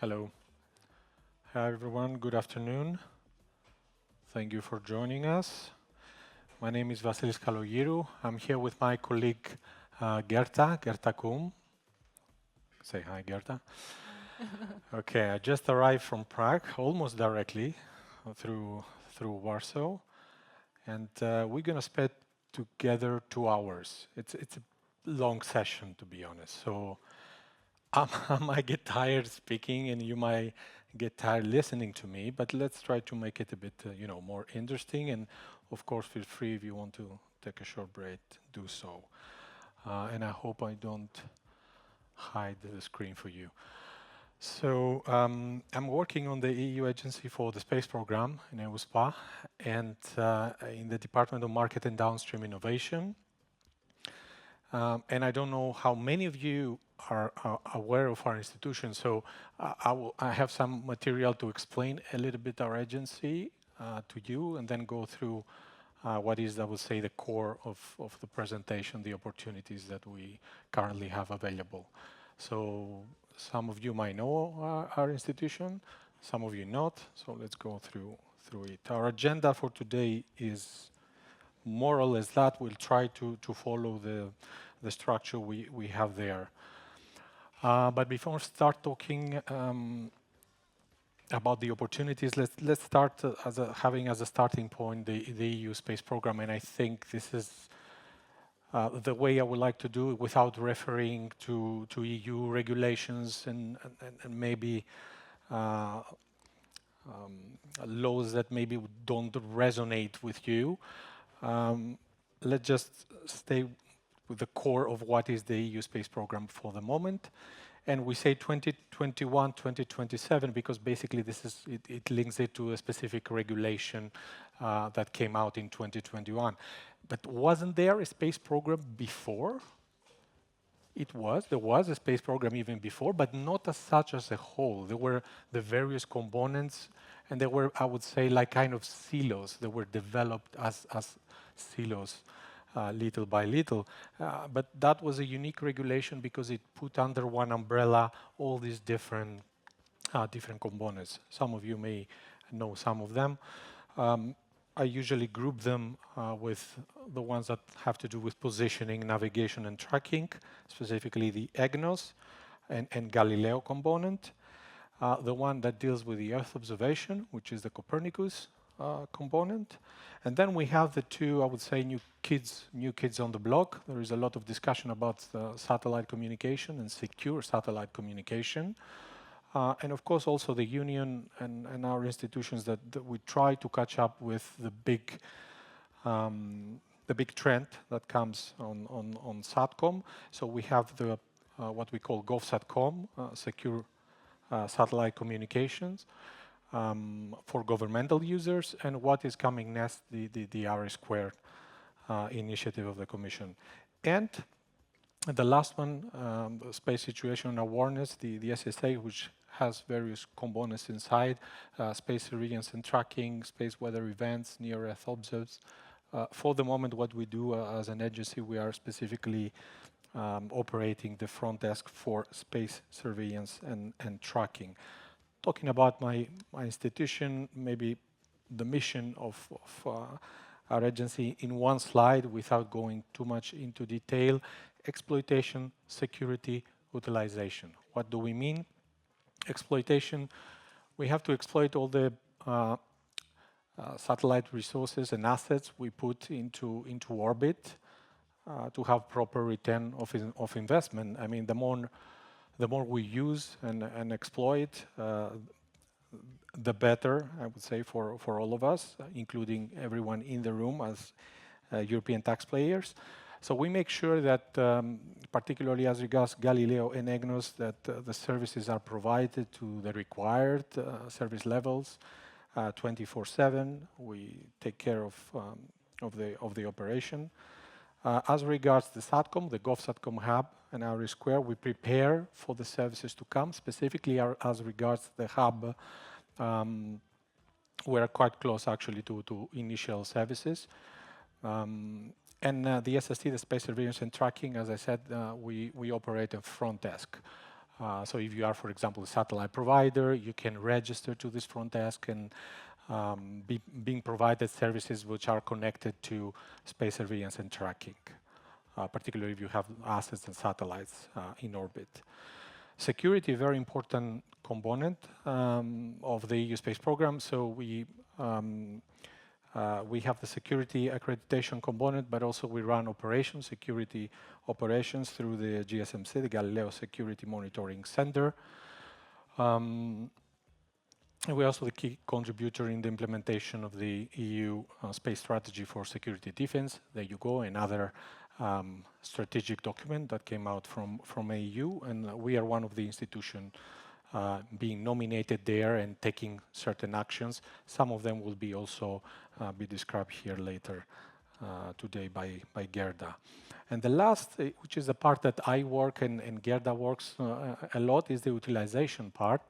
Hello. Hi, everyone. Good afternoon. Thank you for joining us. My name is Vasilis Kalogiru. I'm here with my colleague Gerta Kum. Say hi, Gerta. Okay, I just arrived from Prague, almost directly through Warsaw, and we're gonna spend together 2 hours. It's a long session, to be honest. So I might get tired speaking, and you might get tired listening to me. But let's try to make it a bit, more interesting. And of course, feel free if you want to take a short break, do so. And I hope I don't hide the screen for you. So I'm working on the EU Agency for the Space Program in EUSPA and in the Department of Market and Downstream Innovation. And I don't know how many of you are aware of our institution, so I have some material to explain a little bit our agency to you and then go through what is, I would say, the core of the presentation, the opportunities that we currently have available. So some of you might know our institution, some of you not, so let's go through it. Our agenda for today is more or less that. We'll try to follow the structure we have there. But before we start talking about the opportunities, let's start having as a starting point the EU space program, and I think this is the way I would like to do it without referring to EU regulations and maybe laws that maybe don't resonate with you. Let's just stay with the core of what is the EU space program for the moment. And we say 2021, 2027 because basically it links it to a specific regulation that came out in 2021. But wasn't there a space program before? There was a space program even before, but not as such as a whole. There were the various components, and there were, I would say, like kind of silos that were developed as silos, little by little. But that was a unique regulation because it put under one umbrella all these different components. Some of you may know some of them. I usually group them with the ones that have to do with positioning, navigation, and tracking, specifically the EGNOS and Galileo component. The one that deals with the Earth observation, which is the Copernicus component. And then we have the two, I would say, new kids on the block. There is a lot of discussion about satellite communication and secure satellite communication. And of course, also the union and our institutions that we try to catch up with the big trend that comes on SATCOM. So we have the what we call GovSatCom, secure satellite communications for governmental users, and what is coming next, the R2 initiative of the Commission. And the last one, the Space Situation Awareness, the SSA, which has various components inside, space surveillance and tracking, space weather events, near-Earth observes. For the moment, what we do as an agency, we are specifically operating the front desk for space surveillance and tracking. Talking about my institution, maybe the mission of our agency in one slide without going too much into detail: exploitation, security, utilization. What do we mean? Exploitation, we have to exploit all the satellite resources and assets we put into orbit to have proper return of investment. I mean, the more we use and exploit, the better, I would say, for all of us, including everyone in the room as European taxpayers. So we make sure that, particularly as regards Galileo and EGNOS, that the services are provided to the required service levels 24/7. We take care of the operation. As regards the SATCOM, the GovSatCom hub and R2, we prepare for the services to come. Specifically, as regards the hub, we're quite close actually to initial services. And the SST, the Space Surveillance and Tracking, as I said, we operate a front desk. So if you are, for example, a satellite provider, you can register to this front desk and being provided services which are connected to space surveillance and tracking, particularly if you have assets and satellites in orbit. Security, a very important component of the EU space program. So we have the security accreditation component, but also we run operations, security operations through the GSMC, the Galileo Security Monitoring Center. And we're also the key contributor in the implementation of the EU space strategy for security defense. There you go, another strategic document that came out from EU, and we are one of the institutions being nominated there and taking certain actions. Some of them will be also be described here later today by Gerda. And the last, which is the part that I work and Gerda works a lot, is the utilization part.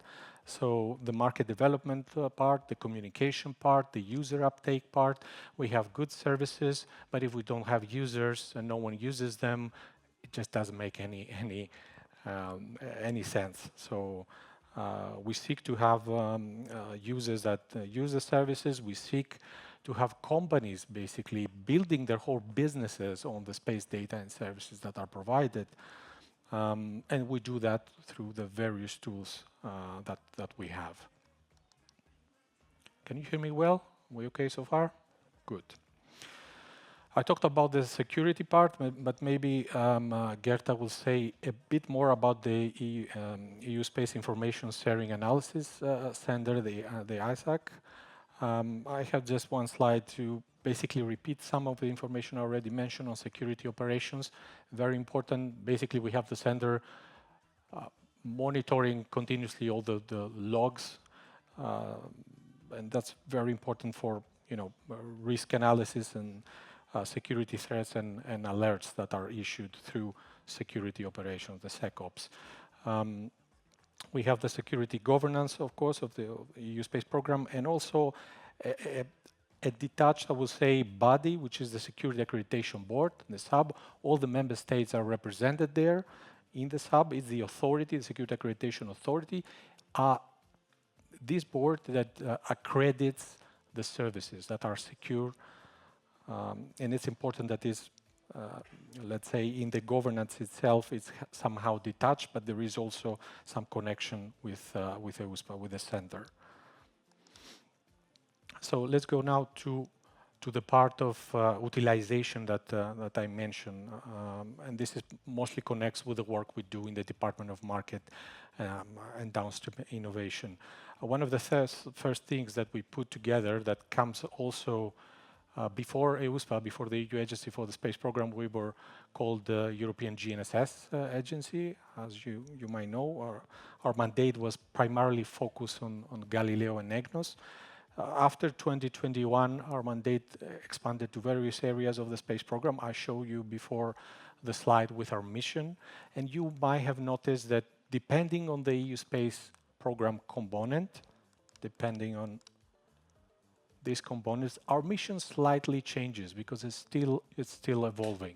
So the market development part, the communication part, the user uptake part. We have good services, but if we don't have users and no one uses them, it just doesn't make any sense. So we seek to have users that use the services. We seek to have companies basically building their whole businesses on the space data and services that are provided. And we do that through the various tools that we have. Can you hear me well? Are we okay so far? Good. I talked about the security part, but maybe Gerda will say a bit more about the EU Space Information Sharing Analysis Center, the ISAC. I have just one slide to basically repeat some of the information I already mentioned on security operations. Very important. Basically, we have the center monitoring continuously all the logs, and that's very important for risk analysis and security threats and alerts that are issued through security operations, the SecOps. We have the security governance, of course, of the EU space program, and also a detached, I would say, body, which is the Security Accreditation Board, the SAB. All the member states are represented there. In the SAB is the authority, the Security Accreditation Authority. This board that accredits the services that are secure, and it's important that is, let's say, in the governance itself, it's somehow detached, but there is also some connection with EUSPA, with the center. So let's go now to the part of utilization that I mentioned, and this is mostly connects with the work we do in the Department of Market and Downstream Innovation. One of the first things that we put together that comes also before EUSPA, before the EU Agency for the Space Program, we were called the European GNSS Agency. As you might know, our mandate was primarily focused on Galileo and EGNOS. After 2021, our mandate expanded to various areas of the space program. I showed you before the slide with our mission, and you might have noticed that depending on the EU space program component, depending on these components, our mission slightly changes because it's still evolving.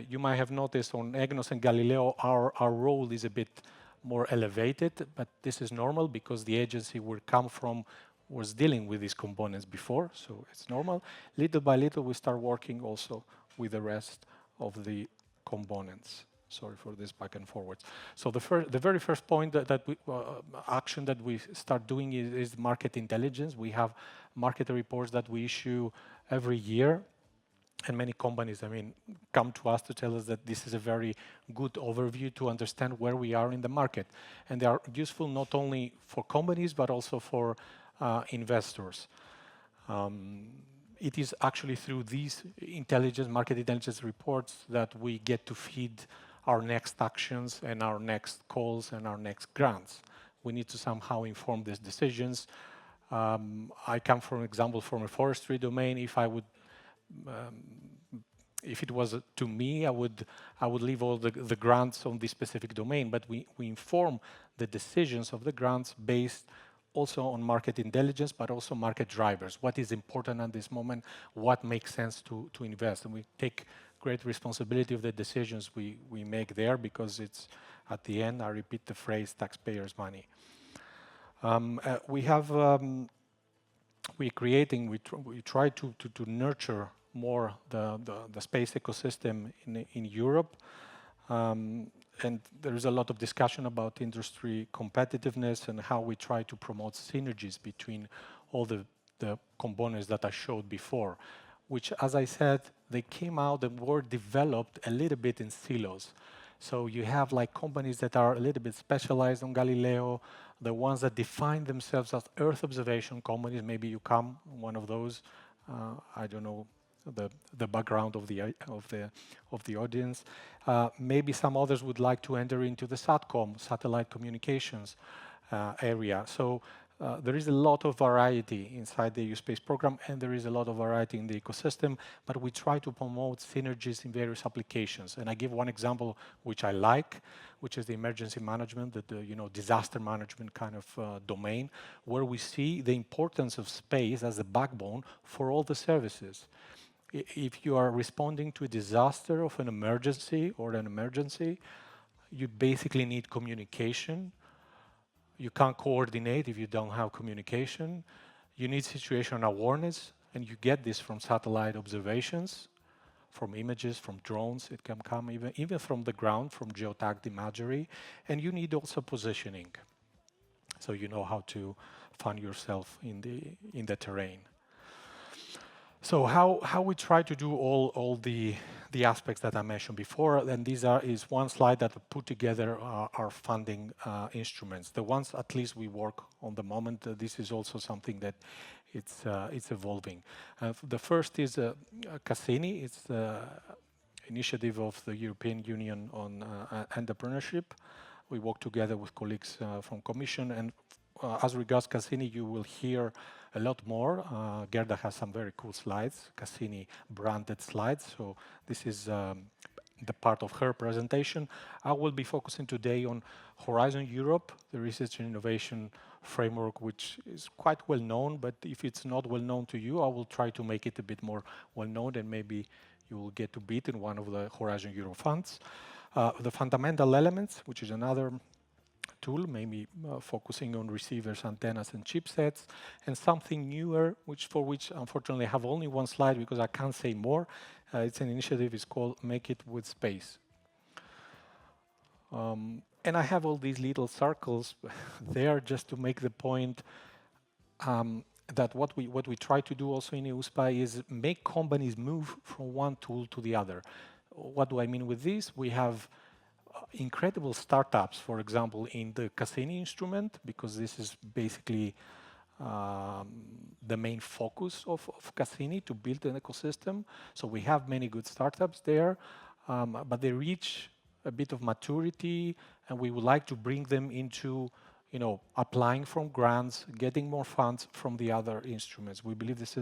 You might have noticed on EGNOS and Galileo, our role is a bit more elevated, but this is normal because the agency was dealing with these components before, so it's normal. Little by little, we start working also with the rest of the components. Sorry for this back and forwards. So the very first point action that we start doing is market intelligence. We have market reports that we issue every year, and many companies, come to us to tell us that this is a very good overview to understand where we are in the market, and they are useful not only for companies but also for investors. It is actually through these market intelligence reports that we get to feed our next actions and our next calls and our next grants. We need to somehow inform these decisions. I come, for example, from a forestry domain. If it was to me, I would leave all the grants on this specific domain, but we inform the decisions of the grants based also on market intelligence, but also market drivers. What is important at this moment? What makes sense to invest? And we take great responsibility of the decisions we make there because it's At the end, I repeat the phrase, taxpayers' money. We have, we try to nurture more the space ecosystem in Europe. And there is a lot of discussion about industry competitiveness and how we try to promote synergies between all the components that I showed before, which, as I said, they came out and were developed a little bit in silos. So you have like companies that are a little bit specialized on Galileo, the ones that define themselves as Earth observation companies. Maybe you come one of those. I don't know the background of the audience. Maybe some others would like to enter into the SATCOM, satellite communications area. So there is a lot of variety inside the EU Space Program, and there is a lot of variety in the ecosystem, but we try to promote synergies in various applications. And I give one example which I like, which is the emergency management, the disaster management kind of domain, where we see the importance of space as a backbone for all the services. If you are responding to a disaster of an emergency, you basically need communication. You can't coordinate if you don't have communication. You need situational awareness, and you get this from satellite observations, from images, from drones. It can come even from the ground, from geotagged imagery. And you need also positioning, so you know how to find yourself in the terrain. So how we try to do all the aspects that I mentioned before, and is one slide that put together our funding instruments. The ones at least we work on the moment. This is also something that it's evolving. The first is Cassini. It's the initiative of the European Union on entrepreneurship. We work together with colleagues from Commission, and as regards Cassini, you will hear a lot more. Gerda has some very cool slides, Cassini branded slides. So this is the part of her presentation. I will be focusing today on Horizon Europe, the research and innovation framework, which is quite well known, but if it's not well known to you, I will try to make it a bit more well known, and maybe you will get to bid in one of the Horizon Europe funds. The fundamental elements, which is another tool, maybe focusing on receivers, antennas, and chipsets, and something newer, for which unfortunately I have only one slide because I can't say more. It's an initiative. It's called Make It with Space. And I have all these little circles there just to make the point that what we try to do also in EUSPA is make companies move from one tool to the other. What do I mean with this? We have incredible startups, for example, in the Cassini instrument, because this is basically the main focus of Cassini, to build an ecosystem. So we have many good startups there, but they reach a bit of maturity, and we would like to bring them into applying from grants, getting more funds from the other instruments. We believe this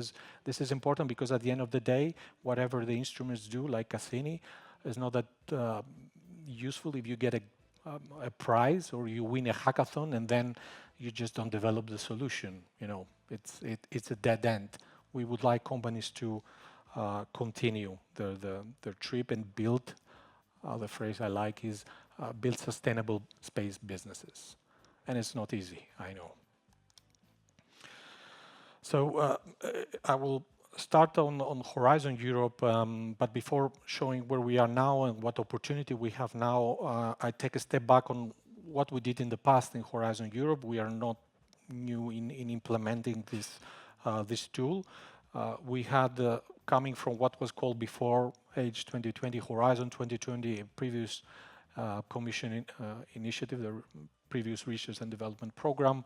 is important because at the end of the day, whatever the instruments do, like Cassini, is not that useful if you get a prize or you win a hackathon and then you just don't develop the solution. It's a dead end. We would like companies to continue their trip and build. The phrase I like is build sustainable space businesses, and it's not easy, I know. So I will start on Horizon Europe, but before showing where we are now and what opportunity we have now, I take a step back on what we did in the past in Horizon Europe. We are not new in implementing this tool. We had, coming from what was called before Age 2020, Horizon 2020, a previous Commission initiative, the previous Research and Development Program.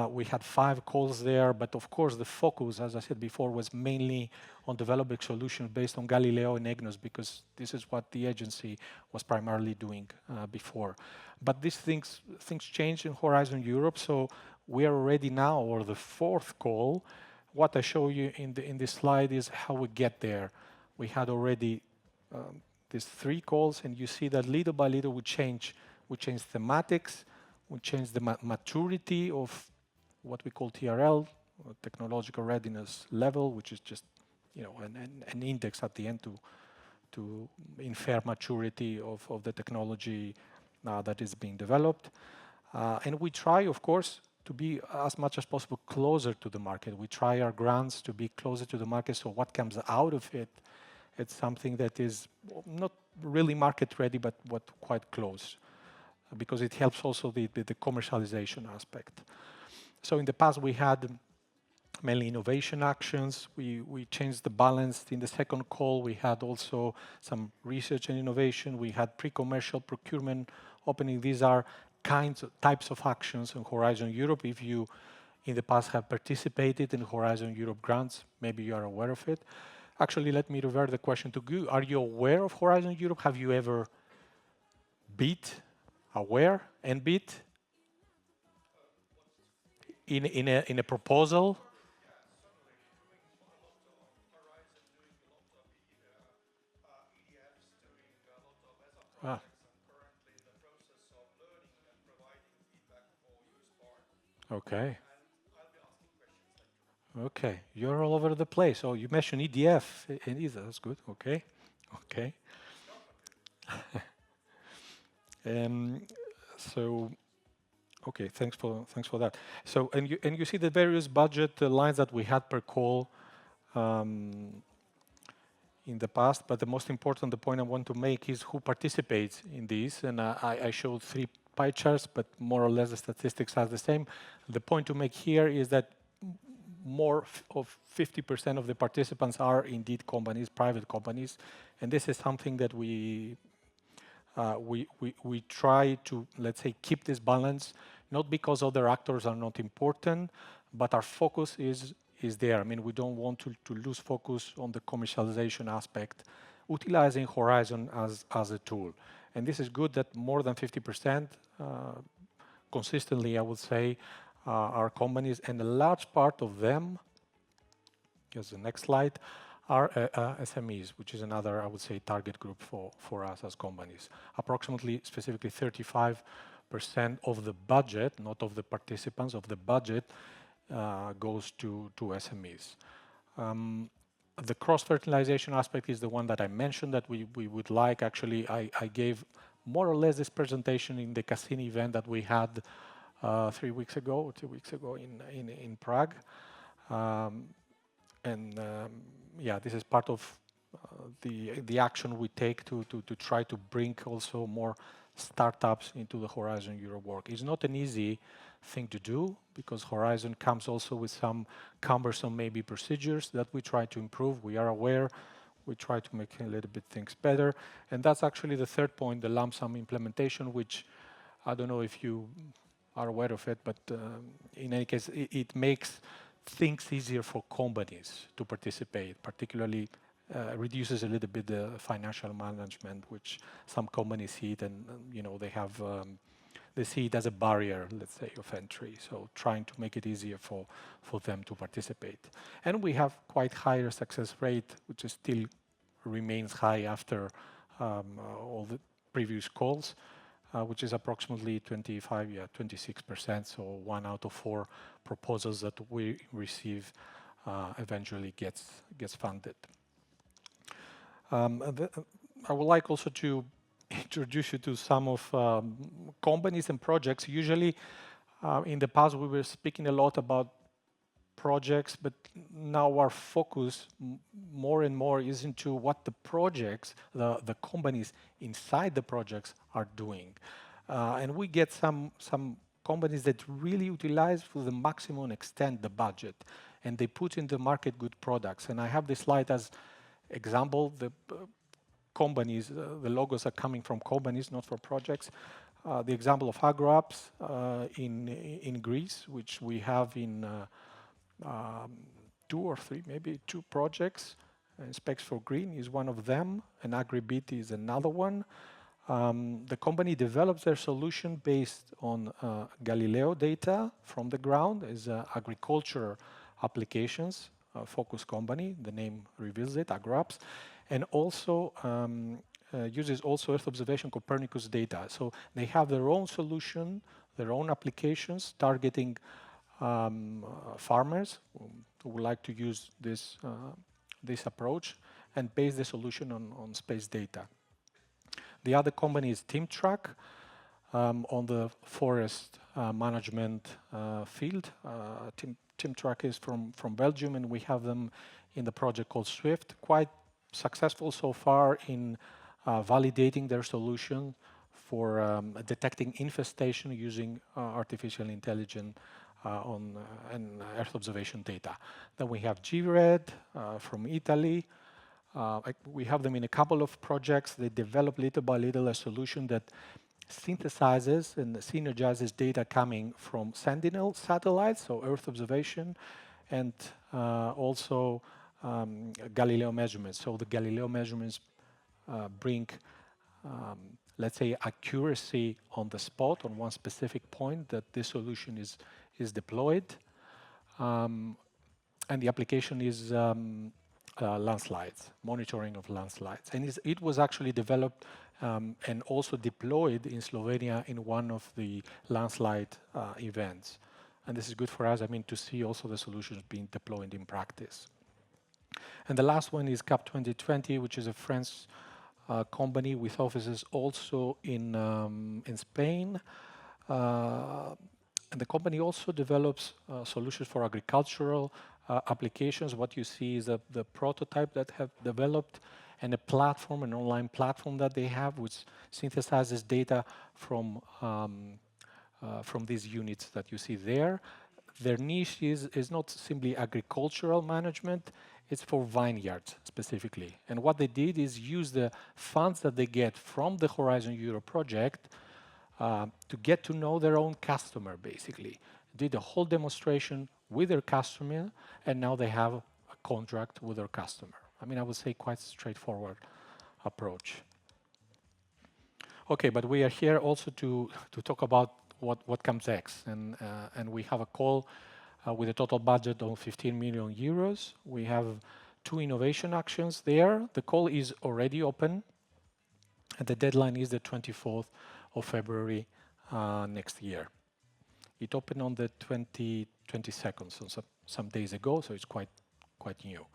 We had 5 calls there, but of course the focus, as I said before, was mainly on developing solutions based on Galileo and EGNOS, because this is what the agency was primarily doing before. But these things changed in Horizon Europe, so we are already now, or the 4th call. What I show you in this slide is how we get there. We had already these 3 calls, and you see that little by little we change thematics. We change the maturity of what we call TRL, technological readiness level, which is just an index at the end to infer maturity of the technology that is being developed. And we try, of course, to be as much as possible closer to the market. We try our grants to be closer to the market, so what comes out of it, it's something that is not really market ready, but what quite close, because it helps also the commercialization aspect. So in the past we had mainly innovation actions. We changed the balance. In the second call, we had also some research and innovation. We had pre-commercial procurement opening. These are types of actions in Horizon Europe. If you in the past have participated in Horizon Europe grants, maybe you are aware of it. Actually, let me revert the question to you. Are you aware of Horizon Europe? Have you ever aware and bid in a proposal? Ah. Okay. Okay, you're all over the place. Oh, you mentioned EDF and ESA. That's good. Okay, okay. So, okay, thanks for that. So, and you see the various budget lines that we had per call in the past. But the most important, the point I want to make is who participates in these. And I showed 3 pie charts, but more or less the statistics are the same. The point to make here is that more of 50% of the participants are indeed companies, private companies, and this is something that we try to, let's say, keep this balance, not because other actors are not important, but our focus is there. I mean, we don't want to lose focus on the commercialization aspect, utilizing Horizon as a tool. And this is good that more than 50%, consistently, I would say, are companies, and a large part of them, here's the next slide, are SMEs, which is another, I would say, target group for us as companies. Approximately, specifically 35% of the budget, not of the participants, of the budget goes to SMEs. The cross-fertilization aspect is the one that I mentioned that we would like. Actually, I gave more or less this presentation in the Cassini event that we had 3 weeks ago, or 2 weeks ago in Prague. Yeah, this is part of the action we take to try to bring also more startups into the Horizon Europe work. It's not an easy thing to do because Horizon comes also with some cumbersome maybe procedures that we try to improve. We are aware. We try to make a little bit things better. And that's actually the third point, the lump sum implementation, which I don't know if you are aware of it, but in any case, it makes things easier for companies to participate, particularly reduces a little bit the financial management, which some companies see it, and they see it as a barrier, let's say, of entry. So trying to make it easier for them to participate. And we have quite higher success rate, which is still remains high after all the previous calls, which is approximately 26%. So 1 out of 4 proposals that we receive eventually gets funded. I would like also to introduce you to some of companies and projects. Usually, in the past, we were speaking a lot about projects, but now our focus more and more is into what the projects, the companies inside the projects are doing. And we get some companies that really utilize to the maximum extent the budget, and they put in the market good products. And I have this slide as example. The companies, the logos are coming from companies, not for projects. The example of AgroApps in Greece, which we have in 2 or 3, maybe 2 projects. Specs for Green is one of them, and AgriBit is another one. The company develops their solution based on Galileo data from the ground as agriculture applications, focus company. The name reveals it, AgroApps, and also uses also Earth observation Copernicus data. So they have their own solution, their own applications targeting farmers who would like to use this approach and base the solution on space data. The other company is TeamTrack. on the forest management field. Tim Track is from Belgium, and we have them in the project called Swift. Quite successful so far in validating their solution for detecting infestation using artificial intelligence and Earth observation data. Then we have GRED from Italy. We have them in a couple of projects. They develop little by little a solution that synthesizes and synergizes data coming from Sentinel satellites, so Earth observation, and also Galileo measurements. So the Galileo measurements bring, let's say, accuracy on the spot on one specific point that this solution is deployed. And the application is landslides, monitoring of landslides. And it was actually developed and also deployed in Slovenia in one of the landslide events. And this is good for us, I mean, to see also the solutions being deployed in practice. And the last one is CAP 2020, which is a French company with offices also in Spain. And the company also develops solutions for agricultural applications. What you see is the prototype that have developed and a platform, an online platform that they have, which synthesizes data from these units that you see there. Their niche is not simply agricultural management, it's for vineyards specifically. And what they did is use the funds that they get from the Horizon Europe project to get to know their own customer, basically. Did a whole demonstration with their customer, and now they have a contract with their customer. I mean, I would say quite straightforward approach. Okay, but we are here also to talk about what comes next. And we have a call with a total budget of 15 million euros. We have 2 innovation actions there. The call is already open, and the deadline is the 24th of February next year. It opened on the 22nd, so some days ago, so it's quite new.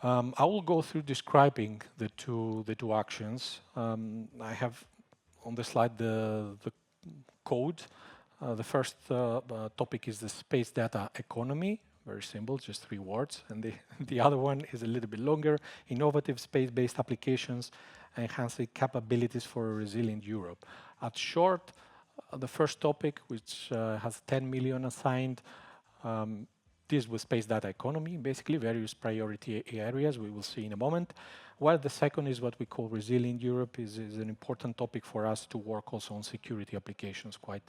I will go through describing the two actions. I have on the slide the code. The first topic is the space data economy. Very simple, just 3 words. And the other one is a little bit longer. Innovative space-based applications enhancing capabilities for a resilient Europe. At short, the first topic, which has 10 million assigned, deals with space data economy, basically various priority areas we will see in a moment. While the second is what we call resilient Europe, is an important topic for us to work also on security applications, quite,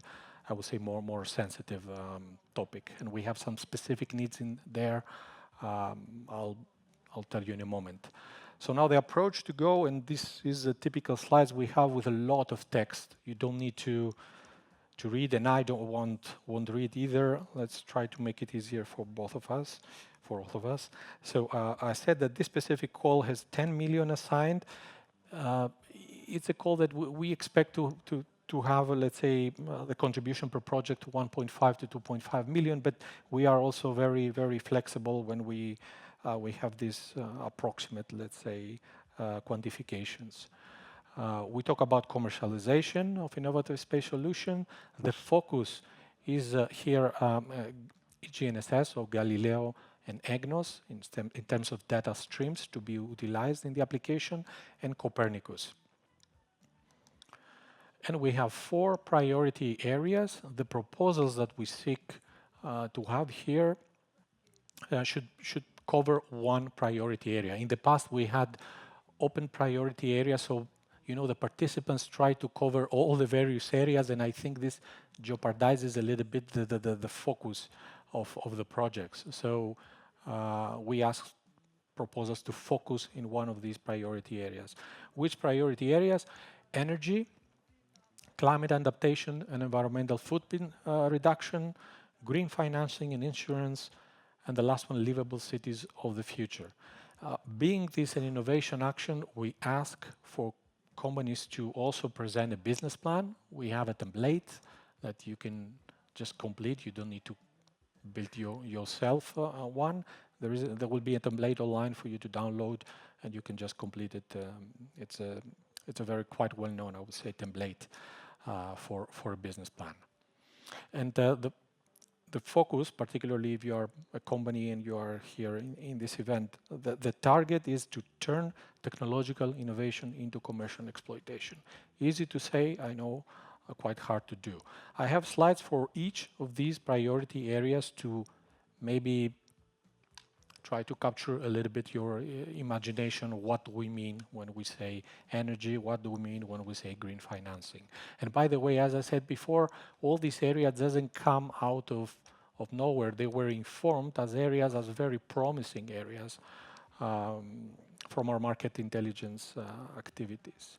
I would say, more sensitive topic. And we have some specific needs in there. I'll tell you in a moment. So now the approach to go, and this is the typical slides we have with a lot of text. You don't need to read, and I won't read either. Let's try to make it easier for both of us, for all of us. So I said that this specific call has 10 million assigned. It's a call that we expect to have, let's say, the contribution per project to 1.5 to 2.5 million, but we are also very, very flexible when we have these approximate, let's say, quantifications. We talk about commercialization of innovative space solution. The focus is here GNSS, or Galileo and EGNOS, in terms of data streams to be utilized in the application, and Copernicus. And we have 4 priority areas. The proposals that we seek to have here should cover 1 priority area. In the past, we had open priority areas, so the participants try to cover all the various areas, and I think this jeopardizes a little bit the focus of the projects. So we ask proposals to focus in one of these priority areas. Which priority areas? Energy, climate adaptation and environmental footprint reduction, green financing and insurance, and the last one, livable cities of the future. Being this an innovation action, we ask for companies to also present a business plan. We have a template that you can just complete. You don't need to build yourself one. There will be a template online for you to download, and you can just complete it. It's a very quite well-known, I would say, template. for a business plan. And the focus, particularly if you are a company and you are here in this event, the target is to turn technological innovation into commercial exploitation. Easy to say, I know, quite hard to do. I have slides for each of these priority areas to maybe try to capture a little bit your imagination. What do we mean when we say energy? What do we mean when we say green financing? And by the way, as I said before, all these areas doesn't come out of nowhere. They were informed as areas, as very promising areas from our market intelligence activities.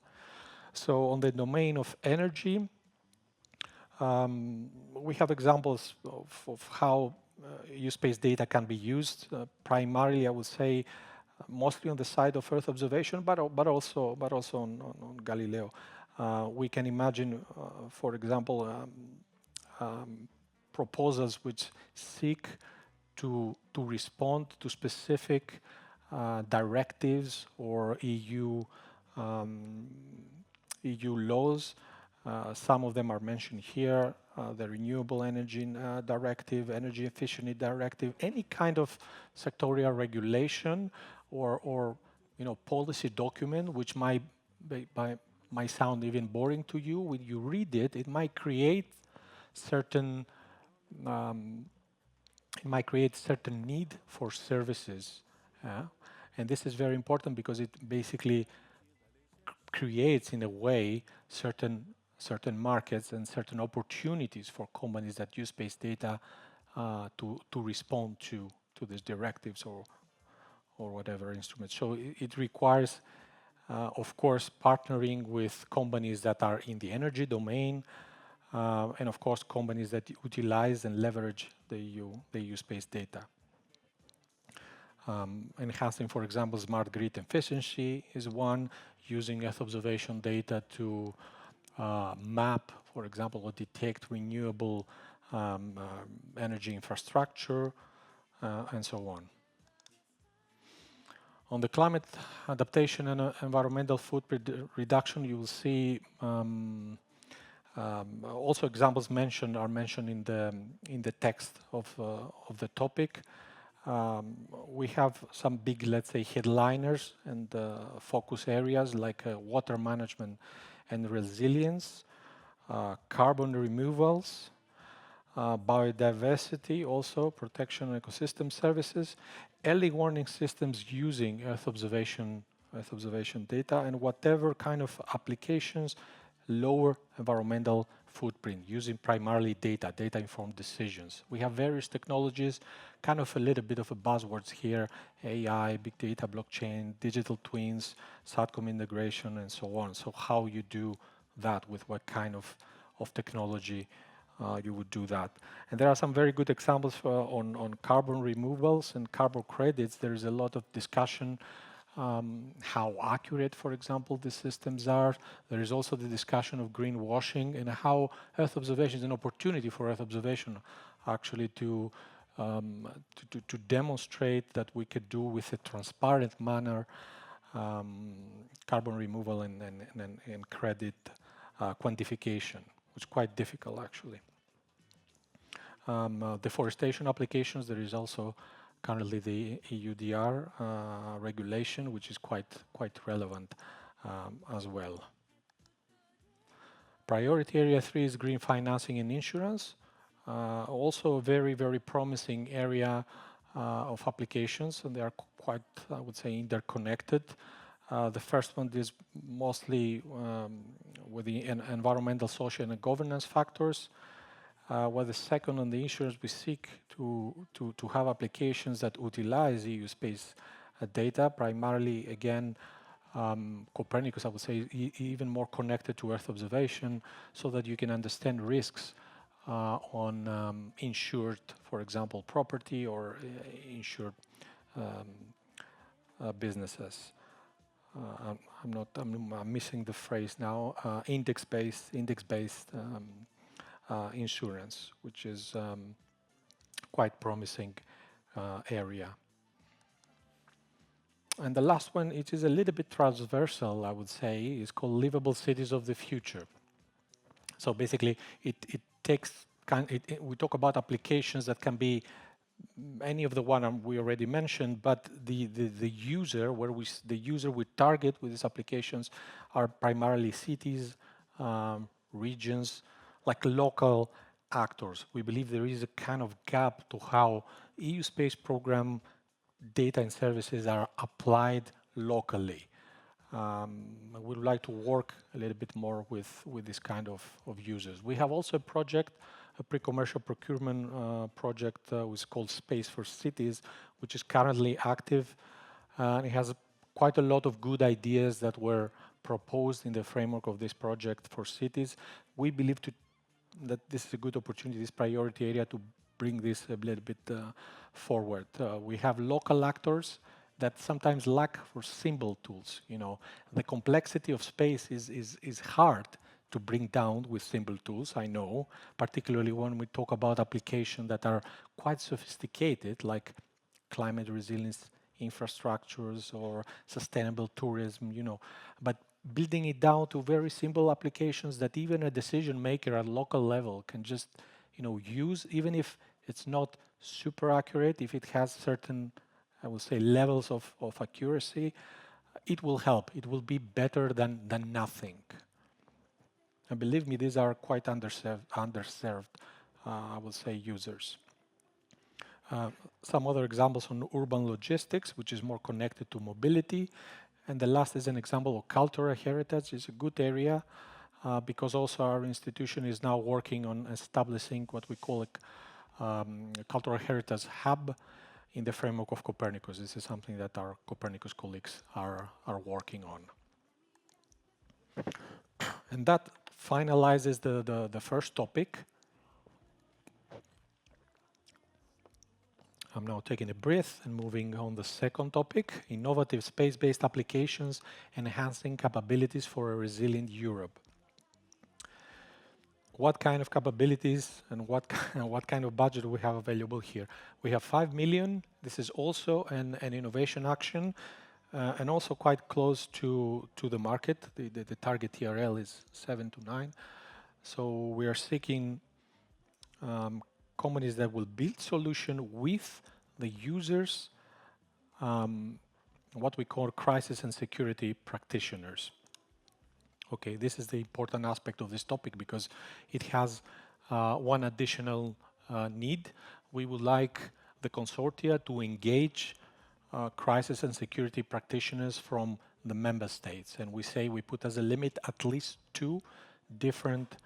So on the domain of energy, we have examples of how use-based data can be used. Primarily, I would say, mostly on the side of Earth observation, but also on Galileo. We can imagine, for example, proposals which seek to respond to specific directives or EU laws. Some of them are mentioned here, the Renewable Energy Directive, Energy Efficiency Directive, any kind of sectorial regulation or policy document which might sound even boring to you. When you read it, it might create certain need for services. And this is very important because it basically creates, in a way, certain markets and certain opportunities for companies that use space data to respond to these directives or whatever instruments. So it requires, of course, partnering with companies that are in the energy domain, and of course companies that utilize and leverage the EU space data. Enhancing, for example, smart grid efficiency is one, using Earth observation data to map, for example, or detect renewable energy infrastructure, and so on. On the climate adaptation and environmental footprint reduction, you will see also examples are mentioned in the text of the topic. We have some big, let's say, headliners and focus areas like water management and resilience, carbon removals, biodiversity, also protection and ecosystem services, early warning systems using Earth observation data, and whatever kind of applications lower environmental footprint, using primarily data-informed decisions. We have various technologies, kind of a little bit of a buzzwords here, AI, big data, blockchain, digital twins, SATCOM integration, and so on. So how you do that, with what kind of technology you would do that. And there are some very good examples on carbon removals and carbon credits. There is a lot of discussion how accurate, for example, the systems are. There is also the discussion of greenwashing and how Earth observation is an opportunity for Earth observation actually to demonstrate that we could do with a transparent manner carbon removal and credit quantification, which is quite difficult actually. Deforestation applications, there is also currently the EUDR regulation, which is quite relevant as well. Priority area 3 is green financing and insurance. Also a very promising area of applications, and they are quite, I would say, interconnected. The first one is mostly with the environmental, social, and governance factors. While the second on the insurance, we seek to have applications that utilize EU space data, primarily, again, Copernicus, I would say, even more connected to Earth observation, so that you can understand risks on insured, for example, property or insured businesses. I'm missing the phrase now. Index-based insurance, which is quite promising area. And the last one, it is a little bit transversal, I would say, is called Livable Cities of the Future. So basically, it takes, we talk about applications that can be any of the one we already mentioned, but the user, the user we target with these applications are primarily cities, regions, like local actors. We believe there is a kind of gap to how EU space program data and services are applied locally. We would like to work a little bit more with this kind of users. We have also a project, a pre-commercial procurement project, which is called Space for Cities, which is currently active. It has quite a lot of good ideas that were proposed in the framework of this project for cities. We believe that this is a good opportunity, this priority area, to bring this a little bit forward. We have local actors that sometimes lack for simple tools. You know, the complexity of space is hard to bring down with simple tools, I know, particularly when we talk about applications that are quite sophisticated, like climate resilience infrastructures or sustainable tourism, you know. But building it down to very simple applications that even a decision maker at local level can just, you know, use, even if it's not super accurate, if it has certain, I would say, levels of accuracy, it will help. It will be better than nothing. And believe me, these are quite underserved, I would say, users. Some other examples on urban logistics, which is more connected to mobility. And the last is an example of cultural heritage. It's a good area because also our institution is now working on establishing what we call a cultural heritage hub in the framework of Copernicus. This is something that our Copernicus colleagues are working on. And that finalizes the first topic. I'm now taking a breath and moving on the second topic, innovative space-based applications, enhancing capabilities for a resilient Europe. What kind of capabilities and what kind of budget we have available here? We have 5 million. This is also an innovation action and also quite close to the market. The target TRL is 7 to 9. So we are seeking companies that will build solution with the users, what we call crisis and security practitioners. Okay, this is the important aspect of this topic because it has one additional need. We would like the consortia to engage crisis and security practitioners from the member states. And we say we put as a limit at least 2 different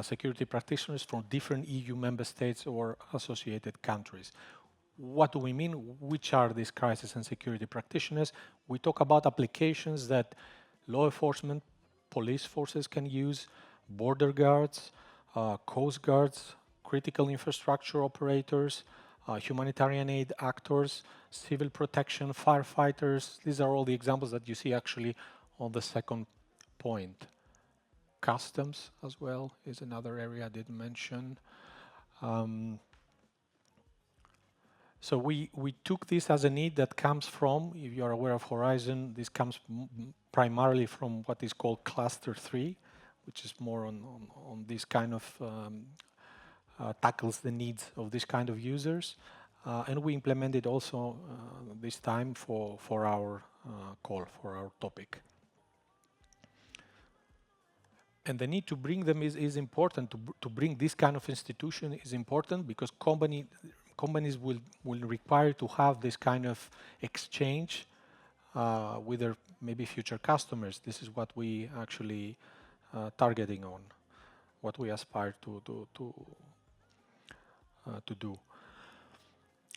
security practitioners from different EU member states or associated countries. What do we mean? Which are these crisis and security practitioners? We talk about applications that law enforcement, police forces can use, border guards, coast guards, critical infrastructure operators, humanitarian aid actors, civil protection, firefighters. These are all the examples that you see actually on the second point. Customs as well is another area I didn't mention. So we took this as a need that comes from, if you are aware of Horizon, this comes primarily from what is called Cluster 3, which is more on this kind of, tackles the needs of this kind of users. And we implemented also this time for our call, for our topic. And the need to bring them is important. To bring this kind of institution is important because companies will require to have this kind of exchange with their maybe future customers. This is what we actually targeting on, what we aspire to do.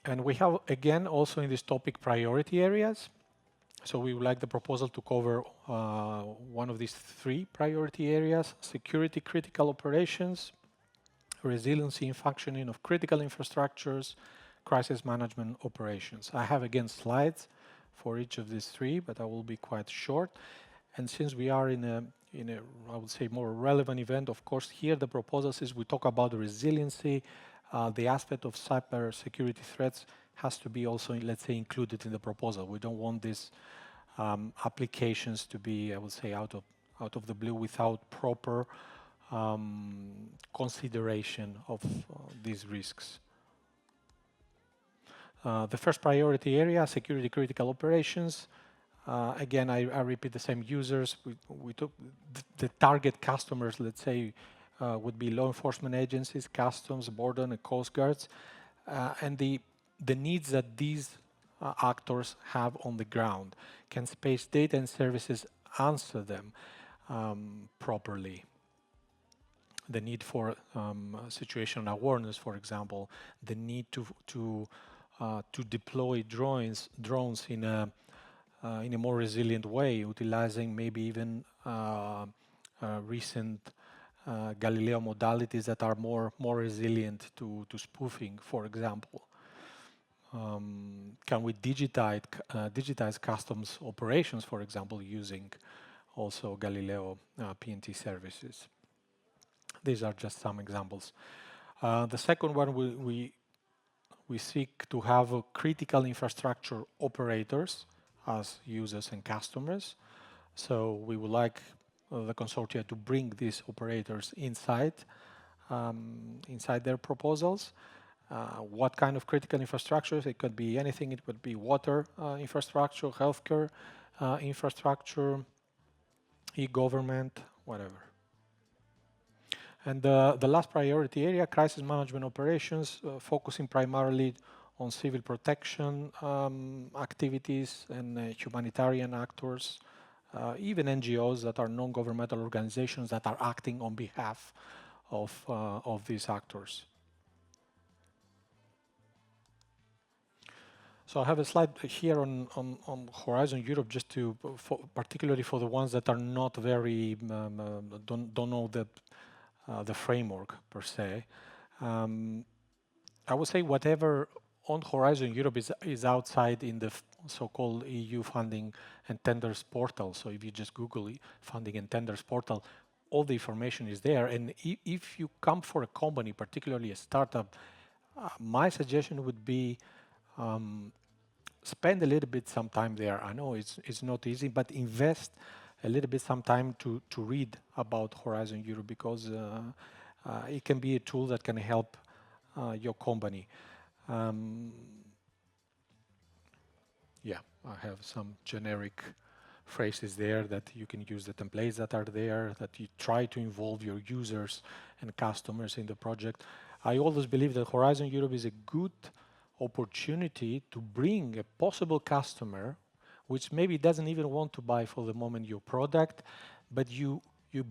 And we have again also in this topic priority areas. So we would like the proposal to cover one of these 3 priority areas: security critical operations, resiliency and functioning of critical infrastructures, crisis management operations. I have again slides for each of these 3, but I will be quite short. And since we are in a I would say more relevant event, of course, here the proposals is we talk about the resiliency, the aspect of cyber security threats has to be also, let's say, included in the proposal. We don't want these applications to be, I would say, out of the blue without proper consideration of these risks. The first priority area, security critical operations. Again, I repeat the same users. We took the target customers, let's say, would be law enforcement agencies, customs, border and coast guards, and the needs that these actors have on the ground. Can space data and services answer them properly? The need for situational awareness, for example, the need to deploy drones in a more resilient way, utilizing maybe even recent Galileo modalities that are more resilient to spoofing, for example. Can we digitize customs operations, for example, using also Galileo PNT services? These are just some examples. The second one, we seek to have critical infrastructure operators as users and customers. So we would like the consortia to bring these operators inside their proposals. What kind of critical infrastructures? It could be anything. It could be water infrastructure, healthcare infrastructure, e-government, whatever. And the last priority area, crisis management operations, focusing primarily on civil protection activities and humanitarian actors, even NGOs that are non-governmental organizations that are acting on behalf of these actors. So I have a slide here on Horizon Europe, just to, particularly for the ones that are not very, don't know the framework per se. I would say whatever on Horizon Europe is outside in the so-called EU funding and tenders portal. So if you just Google funding and tenders portal, all the information is there. And if you come for a company, particularly a startup, my suggestion would be spend a little bit some time there. I know it's not easy, but invest a little bit some time to read about Horizon Europe, because it can be a tool that can help your company. Yeah, I have some generic phrases there that you can use, the templates that are there, that you try to involve your users and customers in the project. I always believe that Horizon Europe is a good opportunity to bring a possible customer which maybe doesn't even want to buy for the moment your product, but you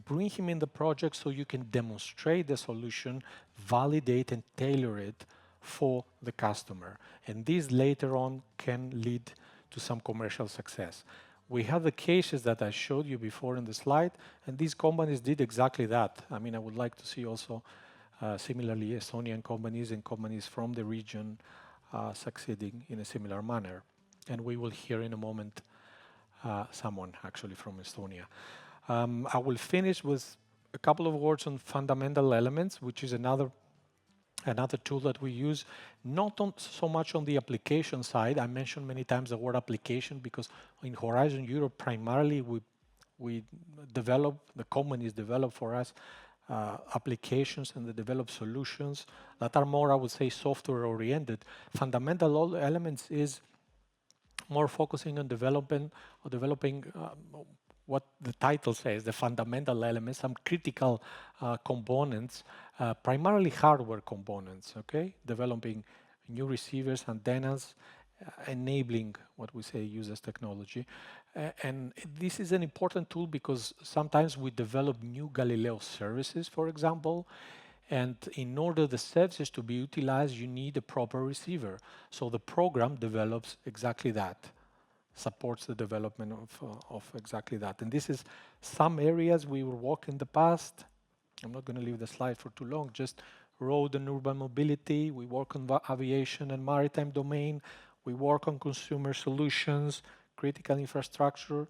bring him in the project so you can demonstrate the solution, validate and tailor it for the customer. And this later on can lead to some commercial success. We have the cases that I showed you before in the slide, and these companies did exactly that. I mean, I would like to see also similarly Estonian companies and companies from the region succeeding in a similar manner. And we will hear in a moment someone actually from Estonia. I will finish with a couple of words on fundamental elements, which is another tool that we use, not so much on the application side. I mentioned many times the word application because in Horizon Europe, primarily we develop, the companies develop for us applications and they develop solutions that are more, I would say, software oriented. Fundamental elements is more focusing on developing what the title says, the fundamental elements, some critical components, primarily hardware components, okay? Developing new receivers, antennas, enabling what we say uses technology. And this is an important tool because sometimes we develop new Galileo services, for example, and in order the services to be utilized, you need a proper receiver. So the program develops exactly that, supports the development of exactly that. And this is some areas we will work in the past. I'm not going to leave the slide for too long, just road and urban mobility. We work on aviation and maritime domain. We work on consumer solutions, critical infrastructure,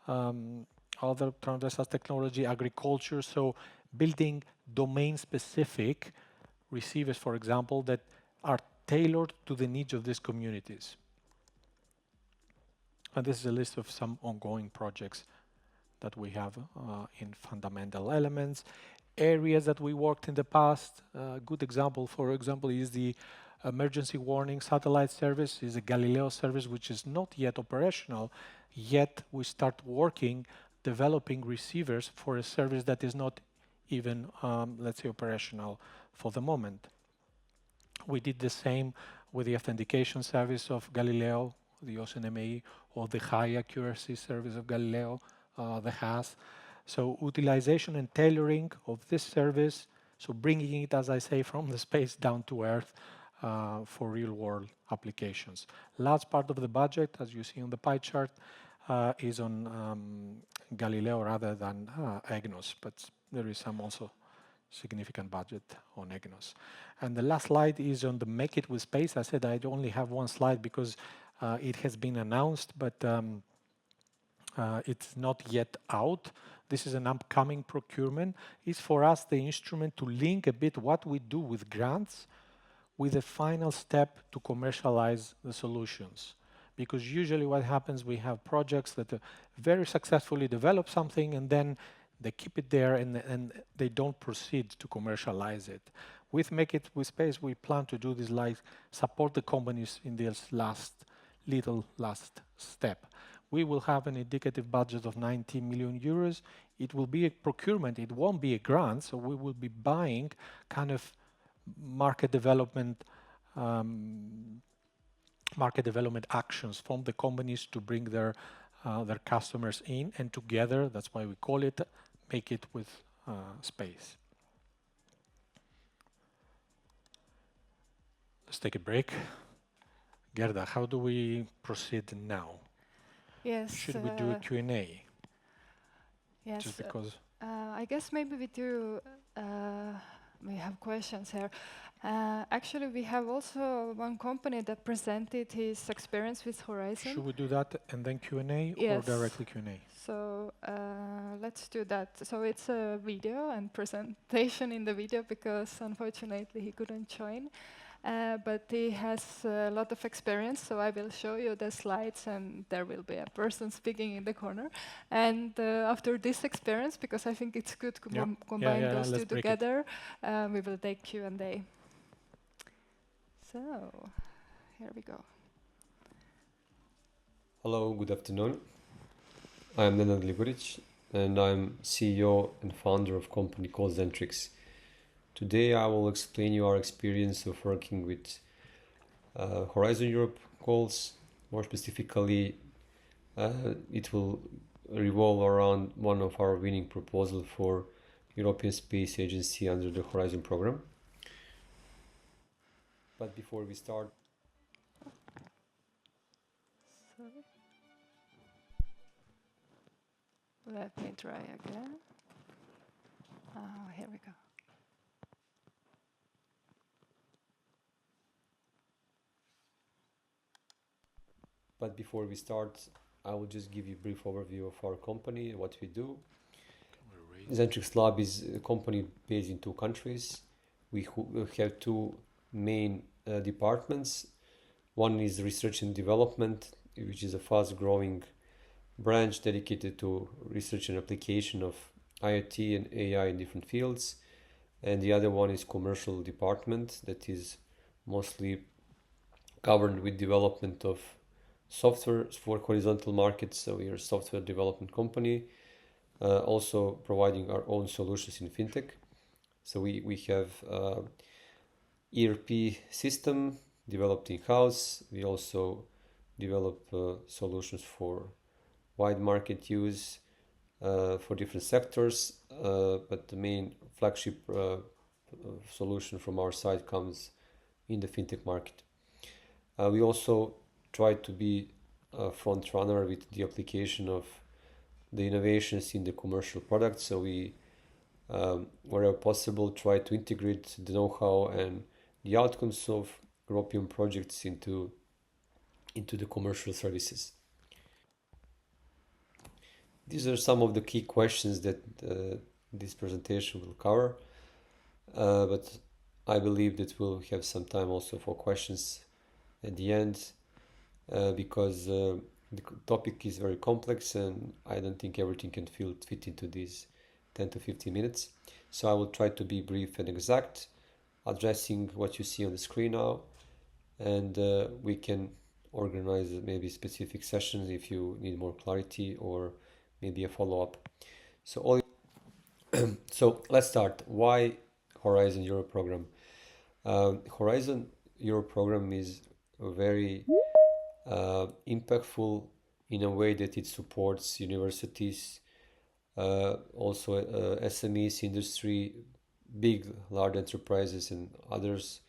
other transversal technology, agriculture. So building domain-specific receivers, for example, that are tailored to the needs of these communities. And this is a list of some ongoing projects that we have in fundamental elements. areas that we worked in the past. A good example, for example, is the emergency warning satellite service, is a Galileo service which is not yet operational, yet we start working, developing receivers for a service that is not even, let's say, operational for the moment. We did the same with the authentication service of Galileo, the OSNME, or the high accuracy service of Galileo, the HAS. So utilization and tailoring of this service, so bringing it, as I say, from the space down to Earth for real-world applications. Large part of the budget, as you see on the pie chart, is on Galileo rather than EGNOS, but there is some also significant budget on EGNOS. And the last slide is on the Make It with Space. I said I'd only have one slide because it has been announced, but it's not yet out. This is an upcoming procurement. It's for us the instrument to link a bit what we do with grants with the final step to commercialize the solutions. Because usually what happens, we have projects that very successfully develop something and then they keep it there and they don't proceed to commercialize it. With Make It with Space, we plan to do this, like support the companies in this last step. We will have an indicative budget of 90 million euros. It will be a procurement, it won't be a grant, so we will be buying kind of market development actions from the companies to bring their customers in, and together, that's why we call it Make It with Space. Let's take a break. Gerda, how do we proceed now? Yes. Should we do a Q&A? Yes. Just because I guess maybe we do. We have questions here. Actually, we have also one company that presented his experience with Horizon. Should we do that and then Q&A, yes. or directly Q&A? So let's do that. So it's a video and presentation in the video because unfortunately he couldn't join. But he has a lot of experience, so I will show you the slides and there will be a person speaking in the corner. And after this experience, because I think it's good to combine those two together, we will take Q&A. So, here we go. Hello, good afternoon. I'm Nenad Ligoric and I'm CEO and founder of a company called Zentrix. Today I will explain you our experience of working with Horizon Europe goals. More specifically, it will revolve around one of our winning proposals for European Space Agency under the Horizon program. But before we start, let me try again. Here we go. But before we start, I will just give you a brief overview of our company, what we do. Zentrix Lab is a company based in 2 countries. We have 2 main departments. One is research and development, which is a fast-growing branch dedicated to research and application of IoT and AI in different fields. And the other one is commercial department that is mostly covered with development of software for horizontal markets. So we are a software development company, also providing our own solutions in fintech. So we have ERP system developed in-house. We also develop solutions for wide market use for different sectors, but the main flagship solution from our side comes in the fintech market. We also try to be a front runner with the application of the innovations in the commercial products. So we, wherever possible, try to integrate the know-how and the outcomes of European projects into the commercial services. These are some of the key questions that this presentation will cover, but I believe that we'll have some time also for questions at the end, because the topic is very complex and I don't think everything can fit into these 10 to 15 minutes. So I will try to be brief and exact, addressing what you see on the screen now, and we can organize maybe specific sessions if you need more clarity or maybe a follow-up. So let's start. Why Horizon Europe program? Horizon Europe program is very impactful in a way that it supports universities, also SMEs, industry, big, large enterprises, and others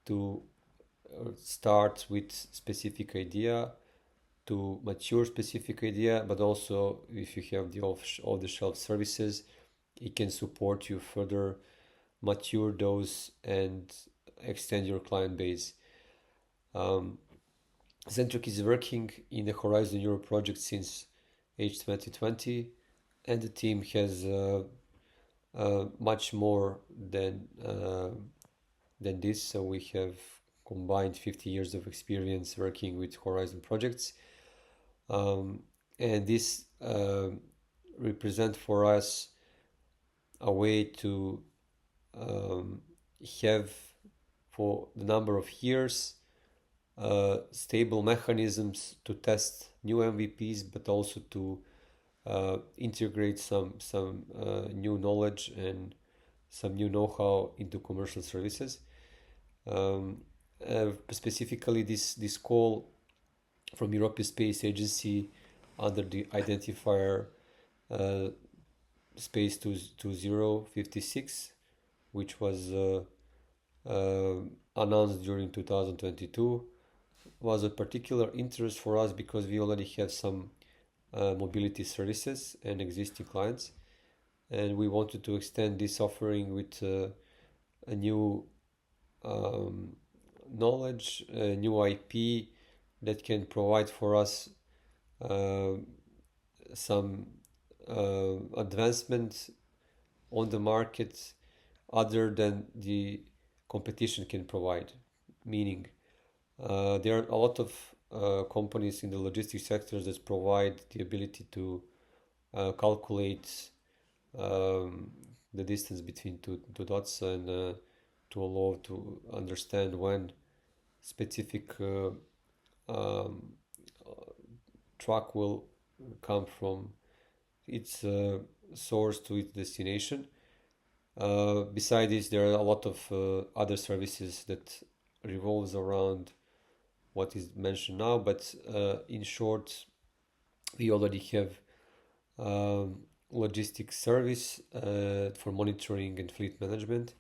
to start with specific idea, to mature specific idea, but also if you have the off-the-shelf services, it can support you further mature those and extend your client base. Zentric is working in the Horizon Europe project since H2020, and the team has much more than this. So we have combined 50 years of experience working with Horizon projects, and this represent for us a way to have for the number of years stable mechanisms to test new MVPs, but also to integrate some new knowledge and some new know-how into commercial services. Specifically, this call from European Space Agency under the identifier Space 2056, which was announced during 2022, was a particular interest for us because we already have some mobility services and existing clients, and we wanted to extend this offering with a new knowledge, a new IP that can provide for us some advancement on the market other than the competition can provide. Meaning, there are a lot of companies in the logistics sectors that provide the ability to calculate the distance between two dots and to allow to understand when specific truck will come from its source to its destination. Besides this, there are a lot of other services that revolves around what is mentioned now, but in short, we already have logistics service for monitoring and fleet management.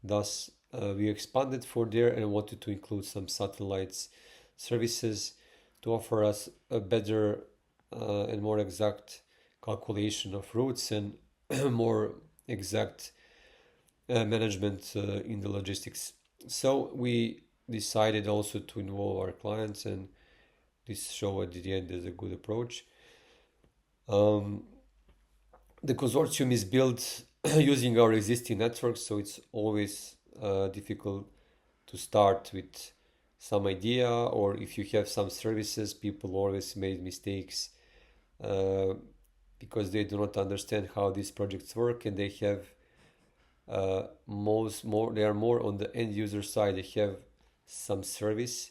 Thus, we expanded for there and wanted to include some satellites services to offer us a better and more exact calculation of routes and more exact management in the logistics. So we decided also to involve our clients, and this show at the end is a good approach. The consortium is built using our existing network, so it's always difficult to start with some idea, or if you have some services, people always made mistakes because they do not understand how these projects work, and they have they are more on the end user side. They have some service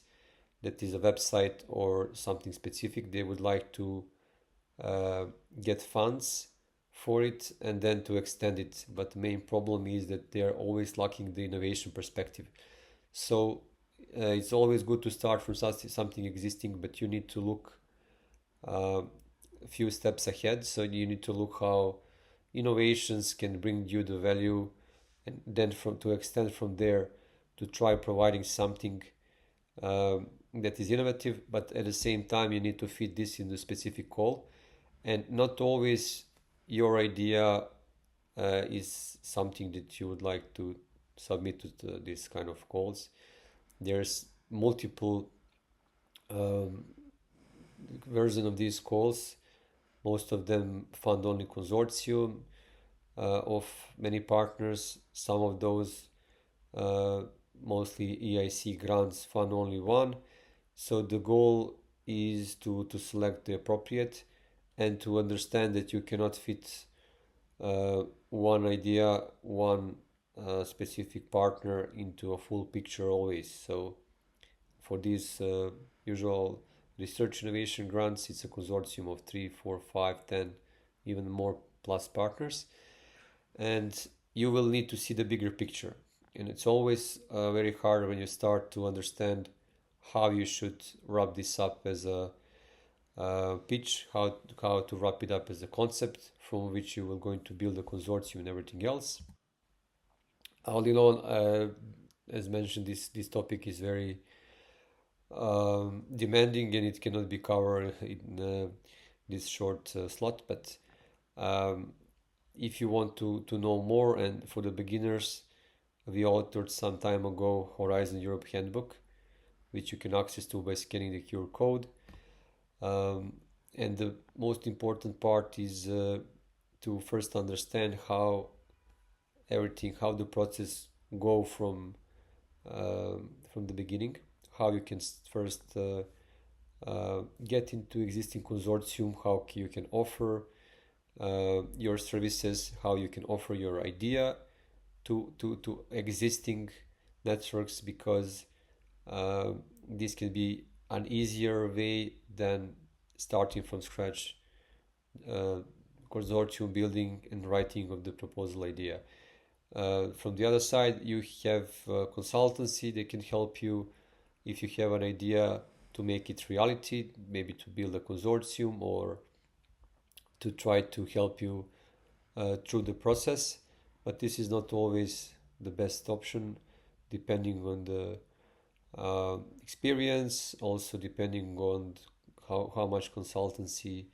that is a website or something specific. They would like to get funds for it and then to extend it, but the main problem is that they are always lacking the innovation perspective. So it's always good to start from something existing, but you need to look a few steps ahead. So you need to look how innovations can bring you the value, and then to extend from there to try providing something that is innovative, but at the same time you need to fit this in the specific call, and not always your idea is something that you would like to submit to this kind of calls. There's multiple versions of these calls, most of them fund only consortium of many partners. Some of those mostly EIC grants fund only one. So the goal is to select the appropriate and to understand that you cannot fit one idea, one specific partner into a full picture always. So for these usual research innovation grants, it's a consortium of 3, 4, 5, 10, even more plus partners. And you will need to see the bigger picture. And it's always very hard when you start to understand how you should wrap this up as a pitch, how to wrap it up as a concept from which you will going to build a consortium and everything else. All in all, as mentioned, this topic is very demanding and it cannot be covered in this short slot. But if you want to know more, and for the beginners, we authored some time ago Horizon Europe Handbook, which you can access to by scanning the QR code. And the most important part is to first understand how the process go from the beginning, how you can first get into existing consortium, how you can offer your services, how you can offer your idea to existing networks, because this can be an easier way than starting from scratch, consortium building and writing of the proposal idea. From the other side, you have consultancy. They can help you if you have an idea to make it reality, maybe to build a consortium or to try to help you through the process. But this is not always the best option, depending on the experience, also depending on how much consultancy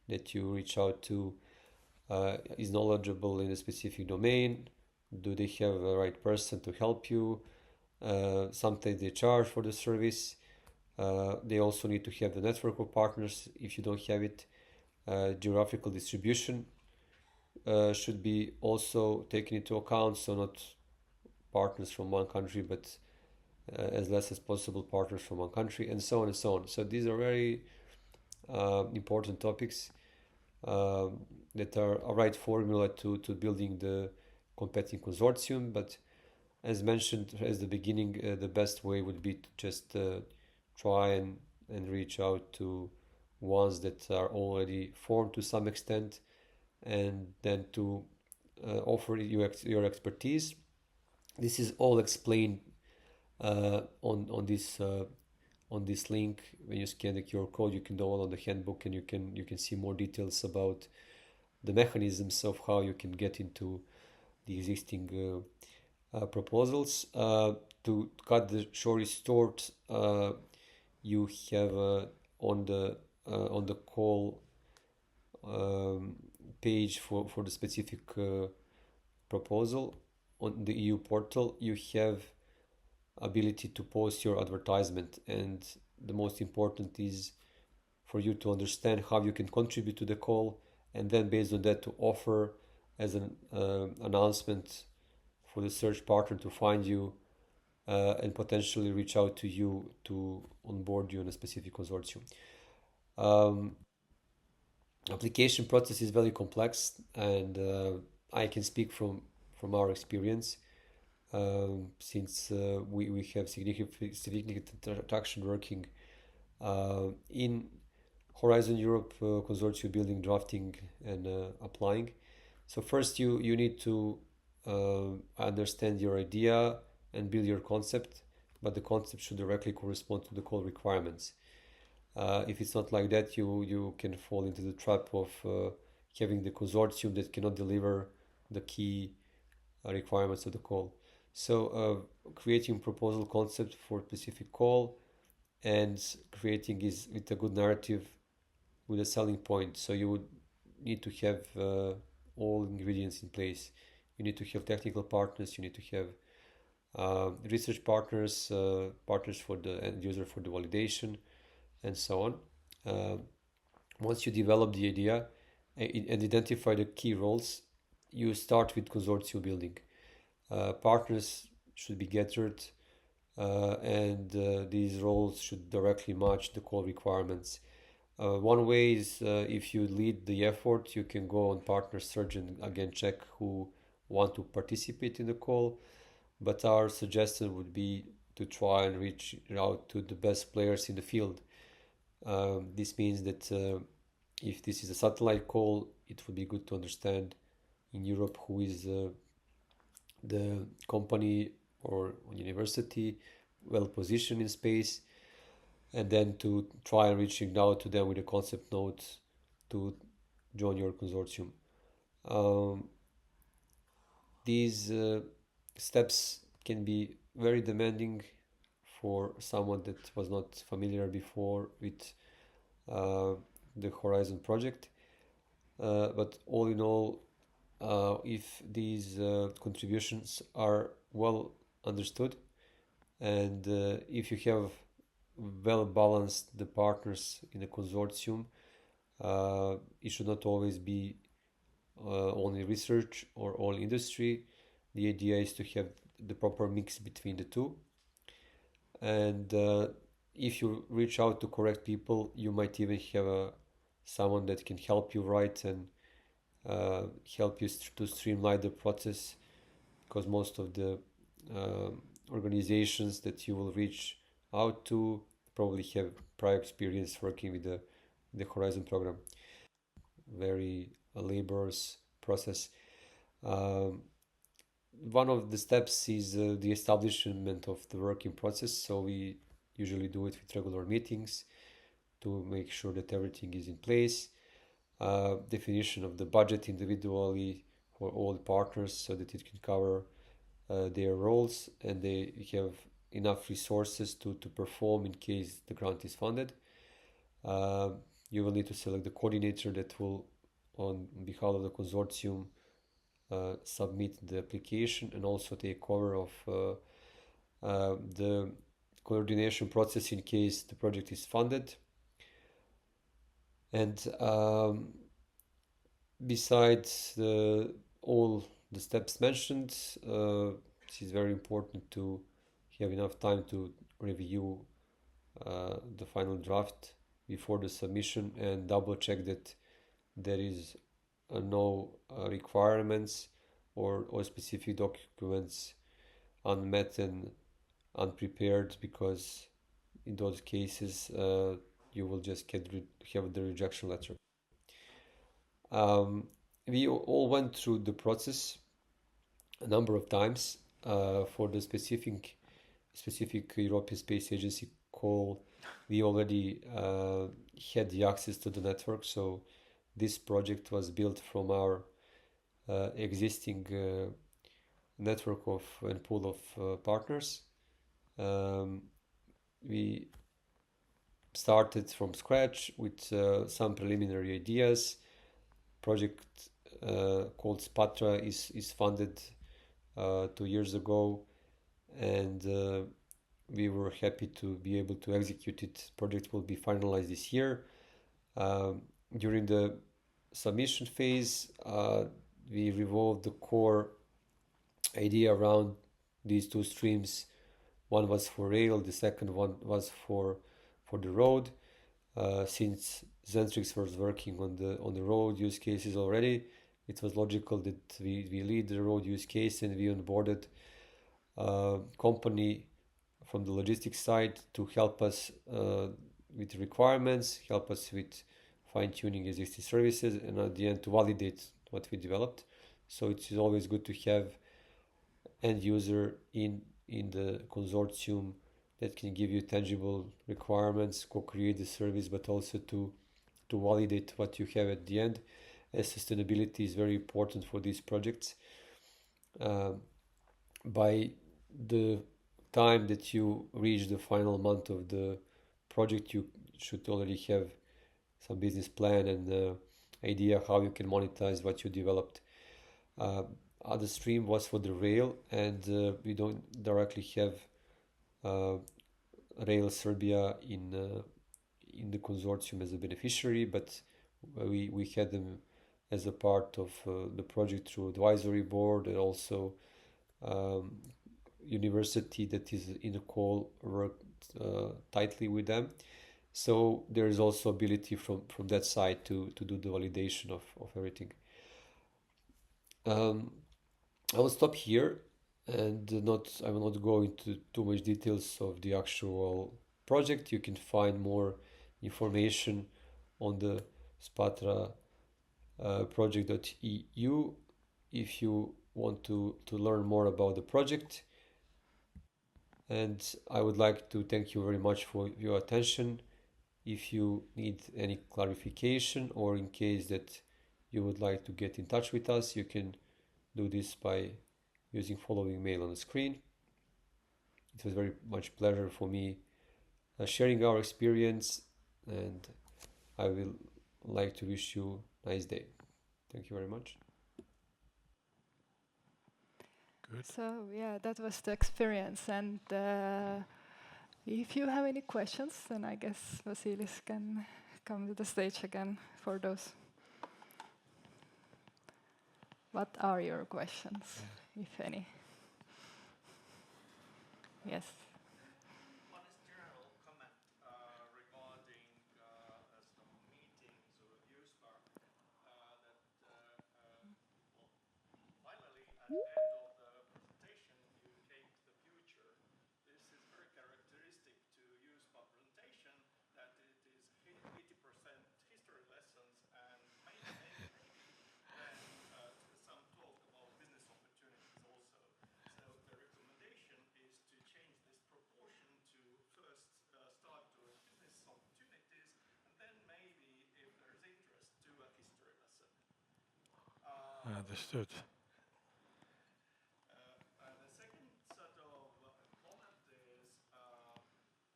that you reach out to is knowledgeable in a specific domain. Do they have the right person to help you? Sometimes they charge for the service. They also need to have the network of partners if you don't have it. Geographical distribution should be also taken into account, so not partners from one country, but as less as possible partners from one country, and so on and so on. So these are very important topics that are a right formula to building the competing consortium. But as mentioned at the beginning, the best way would be to just try and reach out to ones that are already formed to some extent, and then to offer you your expertise. This is all explained on this link. When you scan the QR code, you can download the handbook, and you can see more details about the mechanisms of how you can get into the existing proposals. To cut the story short, you have on the call page for the specific proposal on the EU portal, you have ability to post your advertisement, and the most important is for you to understand how you can contribute to the call, and then based on that to offer as an announcement for the search partner to find you and potentially reach out to you to onboard you in a specific consortium. Application process is very complex, and I can speak from our experience, since we have significant traction working in Horizon Europe consortium building, drafting, and applying. So first you need to understand your idea and build your concept, but the concept should directly correspond to the call requirements. If it's not like that, you can fall into the trap of having the consortium that cannot deliver the key requirements of the call. So creating proposal concept for specific call, and creating is with a good narrative with a selling point. So you would need to have all ingredients in place. You need to have technical partners, you need to have research partners, partners for the end user for the validation, and so on. Once you develop the idea and identify the key roles, you start with consortium building. Partners should be gathered, and these roles should directly match the call requirements. One way is if you lead the effort, you can go on partner search and again check who want to participate in the call. But our suggestion would be to try and reach out to the best players in the field. This means that if this is a satellite call, it would be good to understand in Europe who is the company or university well positioned in space, and then to try and reaching out to them with a concept note to join your consortium. These steps can be very demanding for someone that was not familiar before with the Horizon project. But all in all, if these contributions are well understood and if you have well balanced the partners in a consortium, it should not always be only research or all industry. The idea is to have the proper mix between the two. And if you reach out to correct people, you might even have someone that can help you write and help you to streamline the process, because most of the organizations that you will reach out to probably have prior experience working with the Horizon program. Very laborious process. One of the steps is the establishment of the working process. So we usually do it with regular meetings to make sure that everything is in place. Definition of the budget individually for all partners so that it can cover their roles and they have enough resources to perform in case the grant is funded. You will need to select the coordinator that will, on behalf of the consortium, submit the application and also take cover of the coordination process in case the project is funded. And besides all the steps mentioned, it is very important to have enough time to review the final draft before the submission and double check that there is no requirements or specific documents unmet and unprepared, because in those cases you will just have the rejection letter. We all went through the process a number of times. For the specific European Space Agency call, we already had the access to the network, so this project was built from our existing network of and pool of partners. We started from scratch with some preliminary ideas. Project called Spatra is funded 2 years ago, and we were happy to be able to execute it. Project will be finalized this year. During the submission phase, we revolved the core idea around these two streams. One was for rail, the second one was for the road. Since Zentrix was working on the road use cases already, it was logical that we lead the road use case, and we onboarded a company from the logistics side to help us with requirements, help us with fine-tuning existing services, and at the end to validate what we developed. So it is always good to have end user in the consortium that can give you tangible requirements, co-create the service, but also to validate what you have at the end, as sustainability is very important for these projects. By the time that you reach the final month of the project, you should already have some business plan and idea how you can monetize what you developed. Other stream was for the rail, and we don't directly have Rail Serbia in the consortium as a beneficiary, but we had them as a part of the project through advisory board, and also university that is in a call worked tightly with them. So there is also ability from that side to do the validation of everything. I will stop here and I will not go into too much details of the actual project. You can find more information on the Spatra project.eu if you want to learn more about the project. And I would like to thank you very much for your attention. If you need any clarification or in case that you would like to get in touch with us, you can do this by using following mail on the screen. It was very much pleasure for me sharing our experience, and I will like to wish you a nice day. Thank you very much. Good. So yeah, that was the experience. And if you have any questions, then I guess Vasilis can come to the stage again for those. What are your questions, if any? Yes. One is general comment regarding some meetings with USPAR that well, finally at the end of the presentation you came to the future. This is very characteristic to USPAR presentation that it is 80% history lessons and maybe then some talk about business opportunities also. So the recommendation is to change this proportion to first start doing business opportunities and then maybe if there's interest do a history lesson. Understood. The second sort of comment is,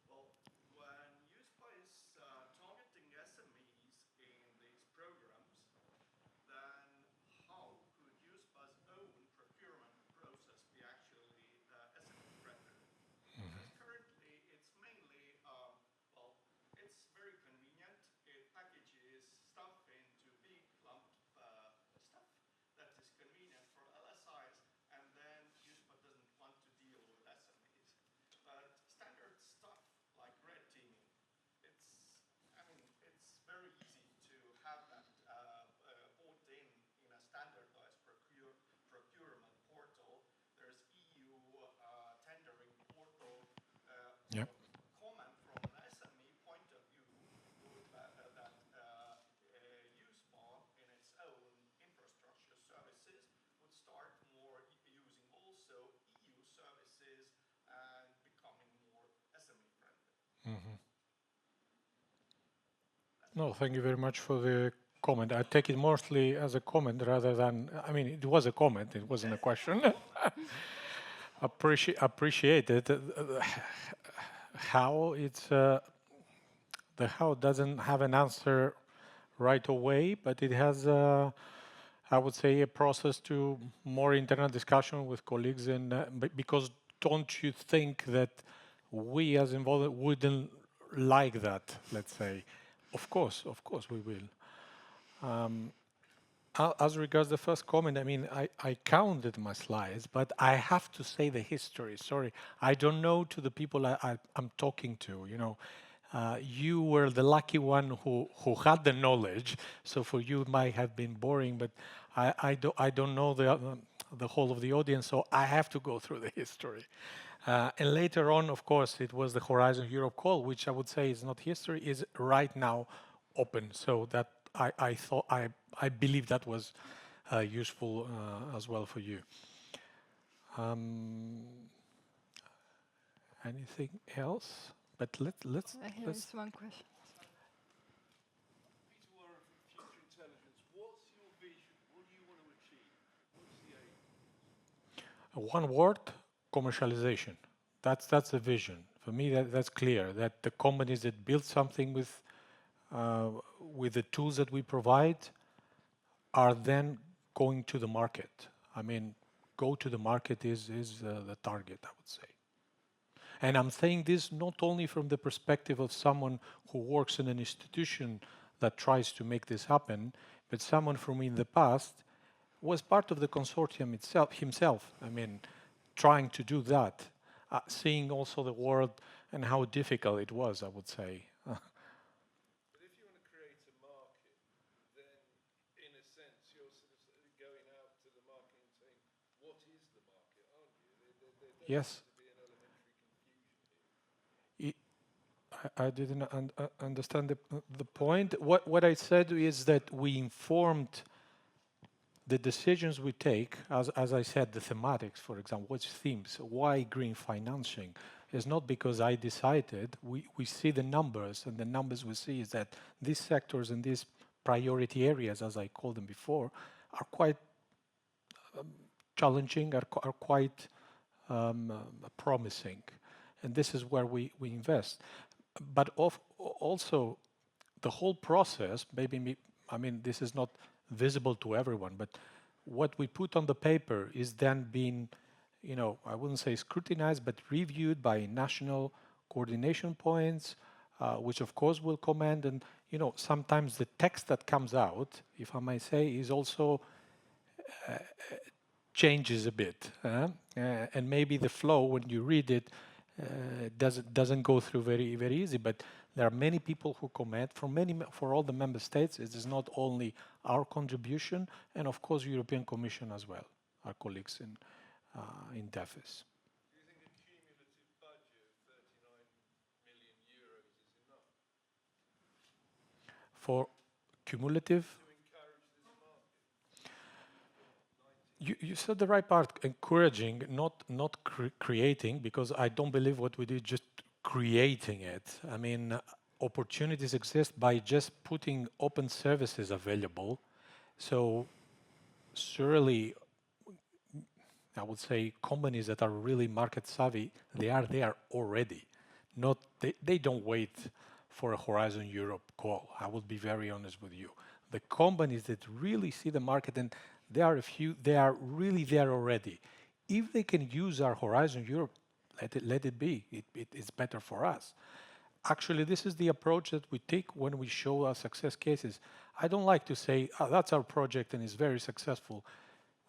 well, when USPA is targeting SMEs in these programs, then how could USPA's own procurement process be actually SME friendly? Because currently it's mainly, well, it's very convenient. It packages stuff into big lump stuff that is convenient for LSIs, and then USPA doesn't want to deal with SMEs. But standard stuff like red teaming, I mean, it's very easy to have that bought in a standardized procurement portal. There's EU tendering portal. Yeah. Comment from an SME point of view would that USPA in its own infrastructure services would start more using also EU services and becoming more SME friendly. No, thank you very much for the comment. I take it mostly as a comment rather than, I mean, it was a comment, it wasn't a question. Appreciate it. How it's, the how doesn't have an answer right away, but it has, I would say, a process to more internal discussion with colleagues. And because don't you think that we as involved wouldn't like that, let's say? Of course, we will. As regards the first comment, I mean, I counted my slides, but I have to say the history. Sorry, I don't know to the people I'm talking to. You know, you were the lucky one who had the knowledge. So for you, it might have been boring, but I don't know the whole of the audience, so I have to go through the history. And later on, of course, it was the Horizon Europe call, which I would say is not history, is right now open. So that I believe that was useful as well for you. Anything else? But let's. Here is one question. Peter Warren from Future Intelligence. What's your vision? What do you want to achieve? What's the aim? One word: commercialization. That's the vision. For me, that's clear. That the companies that build something with the tools that we provide are then going to the market. I mean, go to the market is the target, I would say. And I'm saying this not only from the perspective of someone who works in an institution that tries to make this happen, but someone from in the past was part of the consortium himself. I mean, trying to do that, seeing also the world and how difficult it was, I would say. Yes. to be an elementary confusion here. I didn't understand the point. What I said is that we informed the decisions we take, as I said, the thematics, for example, which themes, why green financing, is not because I decided. We see the numbers, and the numbers we see is that these sectors and these priority areas, as I called them before, are quite challenging, are quite promising. And this is where we invest. But also, the whole process, I mean, this is not visible to everyone, but what we put on the paper is then being, I wouldn't say scrutinized, but reviewed by national coordination points, which of course will comment. And, sometimes the text that comes out, if I may say, is also changes a bit, and maybe the flow when you read it doesn't go through very easy. But there are many people who comment for all the member states. It is not only our contribution, and of course European Commission as well, our colleagues in DEFIS. Do you think a cumulative budget of 39 million euros is enough For cumulative. to encourage this market? You said the right part, encouraging, not creating, because I don't believe what we do just creating it. I mean, opportunities exist by just putting open services available. So surely, I would say companies that are really market savvy, they are there already. They don't wait for a Horizon Europe call. I will be very honest with you. The companies that really see the market, and there are a few, they are really there already. If they can use our Horizon Europe, let it be. It's better for us. Actually, this is the approach that we take when we show our success cases. I don't like to say, oh, that's our project and it's very successful.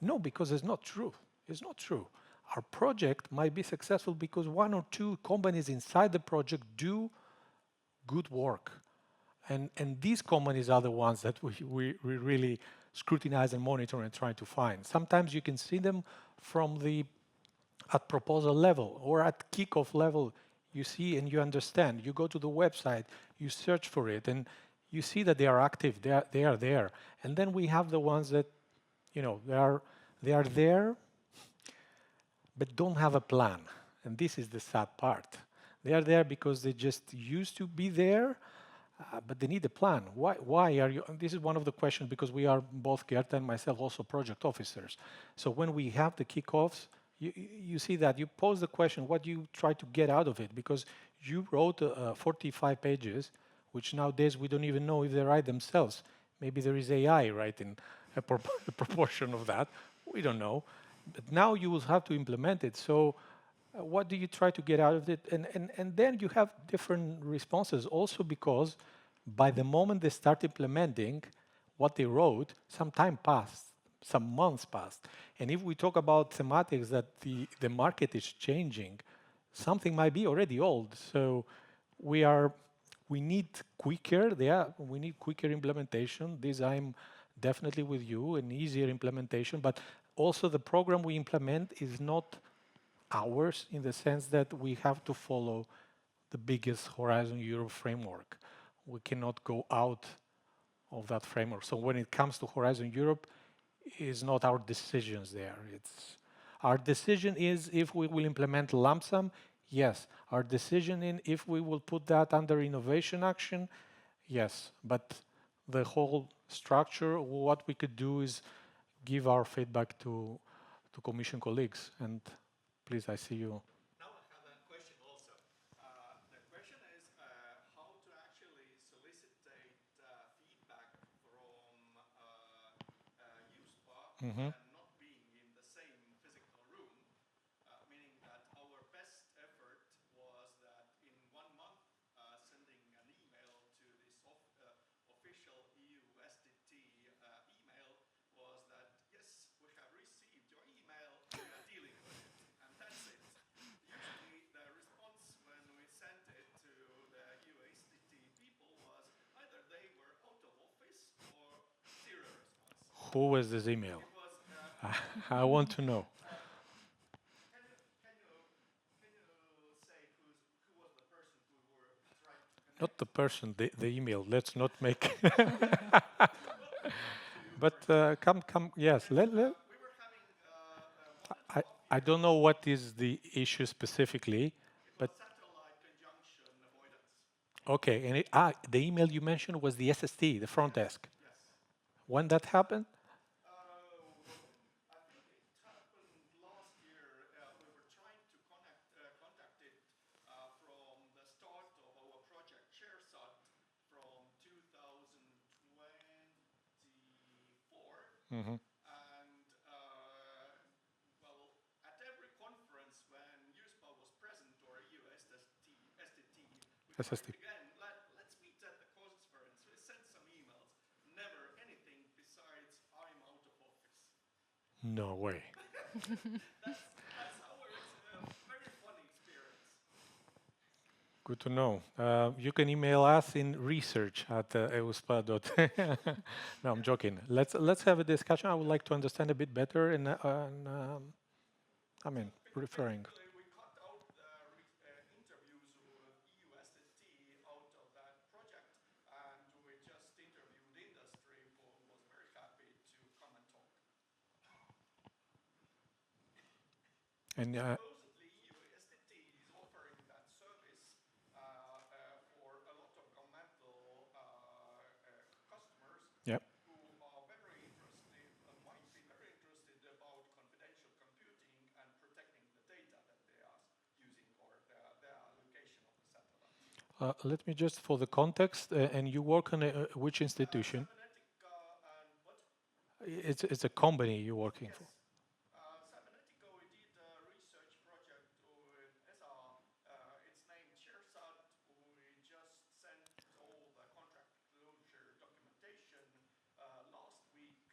No, because it's not true. It's not true. Our project might be successful because one or two companies inside the project do good work. And these companies are the ones that we really scrutinize and monitor and try to find. Sometimes you can see them at proposal level or at kickoff level. You see and you understand. You go to the website, you search for it, and you see that they are active. They are there. And then we have the ones that, they are there, but don't have a plan. And this is the sad part. They are there because they just used to be there, but they need a plan. Why are you? And this is one of the questions, because we are both, Gert and myself, also project officers. So when we have the kickoffs, you see that you pose the question, what do you try to get out of it? Because you wrote 45 pages, which nowadays we don't even know if they write themselves. Maybe there is AI writing a proportion of that. We don't know. But now you will have to implement it. So what do you try to get out of it? And then you have different responses also, because by the moment they start implementing what they wrote, some time passed, some months passed. And if we talk about thematics that the market is changing, something might be already old. So we need quicker, we need quicker implementation. This I'm definitely with you, an easier implementation, but also the program we implement is not ours in the sense that we have to follow the biggest Horizon Europe framework. We cannot go out of that framework. So when it comes to Horizon Europe, it's not our decisions there. Our decision is if we will implement lump sum, yes. Our decision in if we will put that under innovation action, yes. But the whole structure, what we could do is give our feedback to Commission colleagues. And please, I see you. Now I have a question also. The question is how to actually solicit feedback from USPA Mhm. and not being in the same physical room, meaning that our best effort was that in 1 month sending an email to this official EU SDT email was that, yes, we have received your email, we are dealing with it, and that's it. Usually the response when we sent it to the EU SDT people was either they were out of office or zero response. Who was this email? It was I want to know. can you Not the person, the email. Let's not make. But come, yes. We were having 1.5 I don't know what is the issue specifically, It but was satellite conjunction avoidance. okay. And the email you mentioned was the SST, the front desk. Yes. When that happened? I think it happened last year. We were trying to contact it from the start of our project ShareSat from 2024. Hmm. And well, at every conference when USPA was present or EU STT, we tried SST. again. Let's meet at the conference. We sent some emails. Never anything besides I'm out of office. No way. That's our very funny experience. Good to know. You can email us in research at euspa. No, I'm joking. Let's have a discussion. I would like to understand a bit better. I mean, referring. Basically, we cut out interviews with EU STT out of that project, and we just interviewed industry, who was very happy to come and talk. And Supposedly, EU STT is offering that service for a lot of governmental customers yeah. who are very interested, might be very interested about confidential computing and protecting the data that they are using or their location of the satellite. Let me just for the context. And you work on which institution? Cybernetica and what? It's a company you're working for. Cybernetica, we did a research project with ESA. It's named ShareSat. We just sent all the contract closure documentation last week.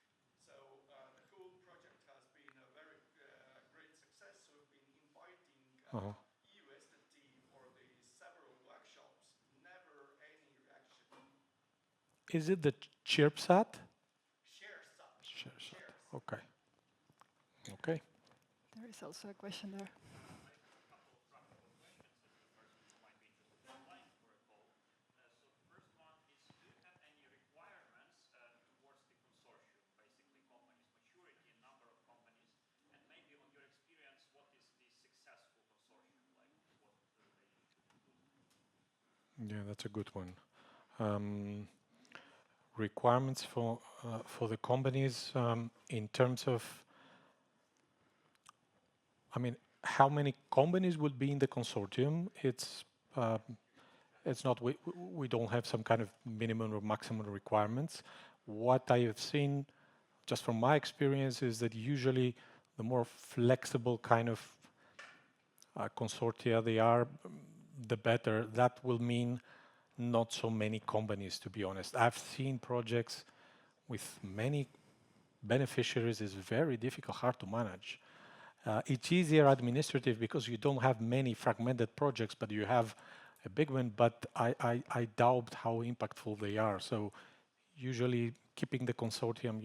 So the whole project has been a very great success. We've been inviting EUSDT for the several workshops. Never any reaction. Is it the ChirpSat? ShareSat. ChirpSat. Okay. Okay. There is also a question there. Yeah, that's a good one. Requirements for the companies in terms of, I mean, how many companies would be in the consortium? It's not we don't have some kind of minimum or maximum requirements. What I have seen, just from my experience, is that usually the more flexible kind of consortia they are, the better. That will mean not so many companies, to be honest. I've seen projects with many beneficiaries. Is very difficult, hard to manage. It's easier administrative because you don't have many fragmented projects, but you have a big one. But I doubt how impactful they are. So usually keeping the consortium,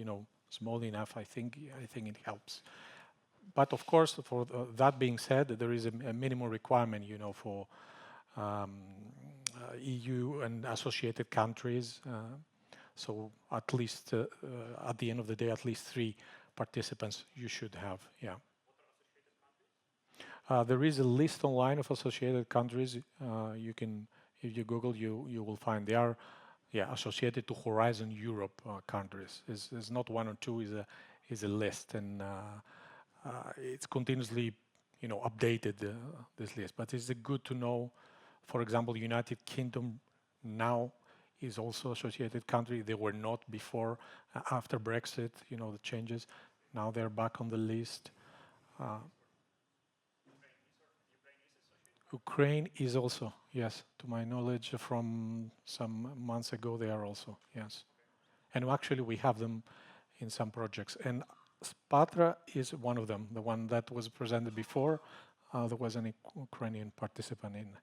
small enough, I think it helps. But of course, for that being said, there is a minimum requirement, for EU and associated countries. So at least at the end of the day, at least 3 participants you should have. Yeah. There is a list online of associated countries. You can, if you Google, you will find they are, associated to Horizon Europe countries. It's not 1 or 2. Is a list, and it's continuously, updated this list. But it's good to know. For example, United Kingdom now is also associated country. They were not before. After Brexit, the changes. Now they're back on the list. Ukraine is also, yes, to my knowledge, from some months ago, they are also, yes. And actually, we have them in some projects. And Spatra is one of them, the one that was presented before. There was an Ukrainian participant in.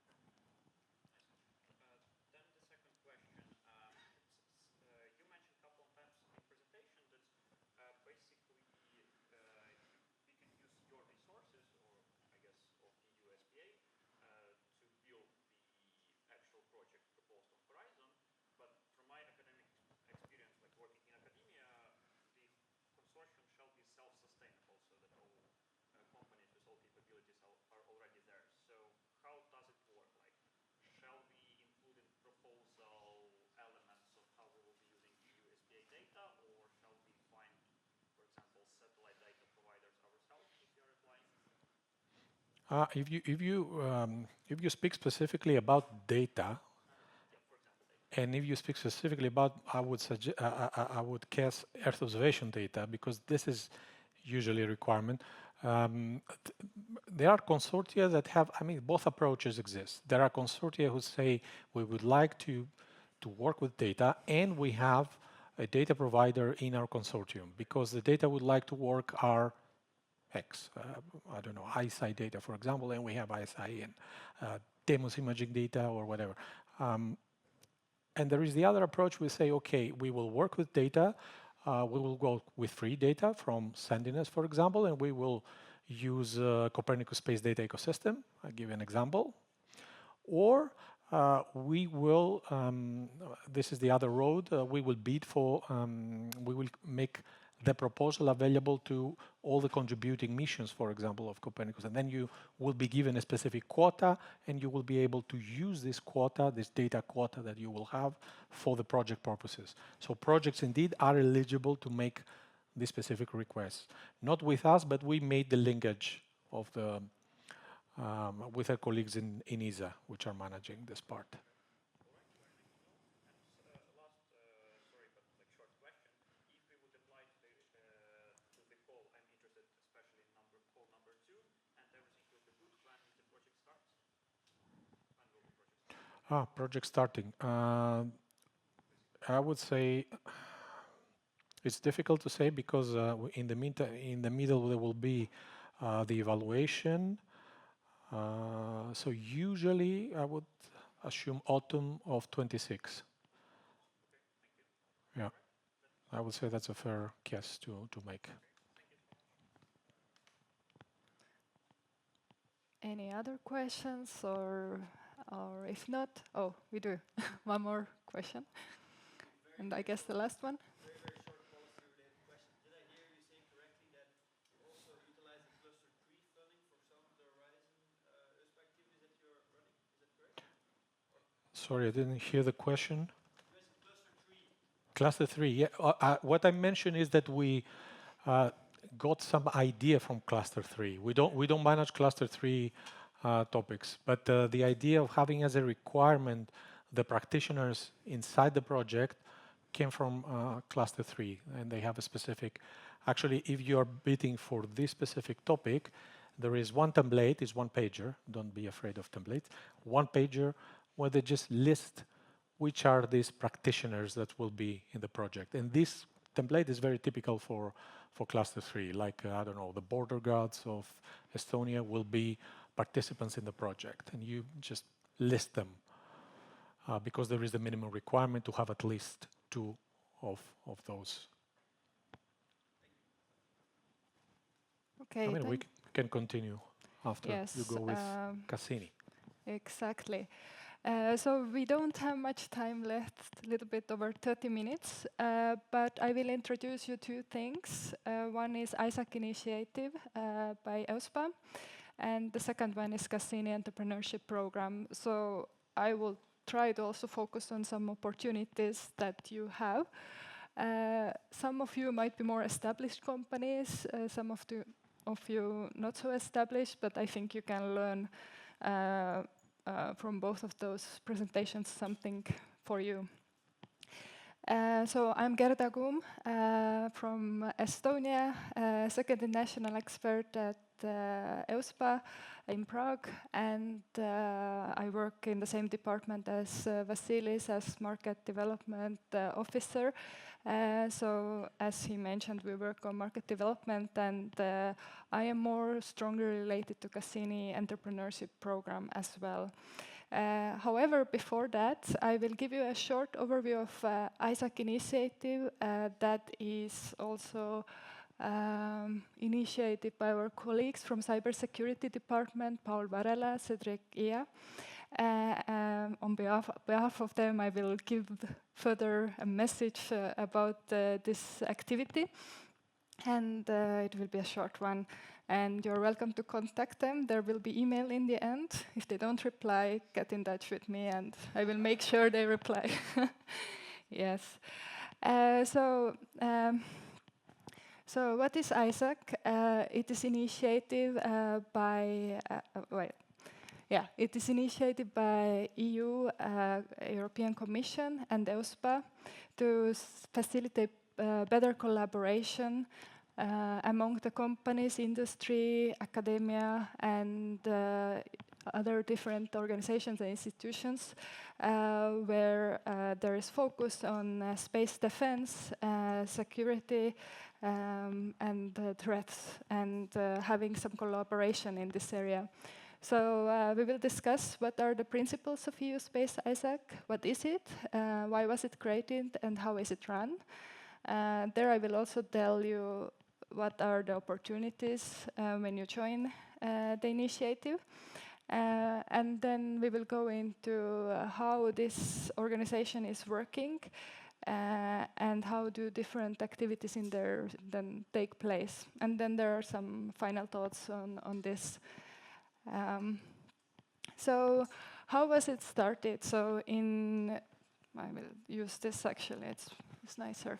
If you speak specifically about data, and if you speak specifically about, I would suggest, I would guess Earth observation data, because this is usually a requirement. There are consortia that have, I mean, both approaches exist. There are consortia who say we would like to work with data, and we have a data provider in our consortium because the data would like to work are X. I don't know, ISI data, for example, and we have ISI and Demos imaging data or whatever. And there is the other approach. We say, okay, we will work with data. We will go with free data from Sendiness, for example, and we will use Copernicus Space Data Ecosystem. I'll give you an example. Or we will, this is the other road, we will bid for, we will make the proposal available to all the contributing missions, for example, of Copernicus. And then you will be given a specific quota, and you will be able to use this quota, this data quota that you will have for the project purposes. So projects indeed are eligible to make this specific requests. Not with us, but we made the linkage of the with our colleagues in ESA, which are managing this part. Project starting. I would say it's difficult to say because in the meantime, in the middle there will be the evaluation. So usually I would assume autumn of 26. Yeah, I would say that's a fair guess to make. Any other questions, or if not, oh, we do. One more question, and I guess the last one. Very, very short policy-related question. Did I hear you say correctly that also utilizing cluster 3 funding for some of the Horizon ISP activities that you're running? Is that correct? Sorry, I didn't hear the question. You mentioned cluster 3. Cluster 3, yeah. What I mentioned is that we got some idea from cluster 3. We don't manage cluster 3 topics, but the idea of having as a requirement the practitioners inside the project came from cluster 3, and they have a specific. Actually, if you are bidding for this specific topic, there is one template, it's one pager. Don't be afraid of templates. One pager where they just list which are these practitioners that will be in the project. And this template is very typical for cluster 3. Like, I don't know, the border guards of Estonia will be participants in the project. And you just list them because there is the minimum requirement to have at least 2 of those. Okay. I mean, we can continue after you go with Cassini. Exactly. So we don't have much time left, a little bit over 30 minutes, but I will introduce you 2 things. One is ISAC initiative by EUSPA, and the second one is Cassini Entrepreneurship Program. So I will try to also focus on some opportunities that you have. Some of you might be more established companies, some of you not so established, but I think you can learn from both of those presentations something for you. So I'm Gerda Gum from Estonia, second national expert at EUSPA in Prague, and I work in the same department as Vasilis as market development officer. So as he mentioned, we work on market development, and I am more strongly related to Cassini Entrepreneurship Program as well. However, before that, I will give you a short overview of ISAC initiative that is also initiated by our colleagues from Cybersecurity Department, Paul Varela, Cedric Ia. On behalf of them, I will give further a message about this activity. And it will be a short one. And you're welcome to contact them. There will be email in the end. If they don't reply, get in touch with me, and I will make sure they reply. Yes. So what is ISAC? It is initiated by, it is initiated by EU, European Commission and EUSPA to facilitate better collaboration among the companies, industry, academia, and other different organizations and institutions where there is focus on space defense, security, and threats, and having some collaboration in this area. So we will discuss what are the principles of EU Space ISAC, what is it, why was it created, and how is it run. There I will also tell you what are the opportunities when you join the initiative. And then we will go into how this organization is working and how do different activities in there then take place. And then there are some final thoughts on this. So how was it started? So I will use this actually, it's nicer.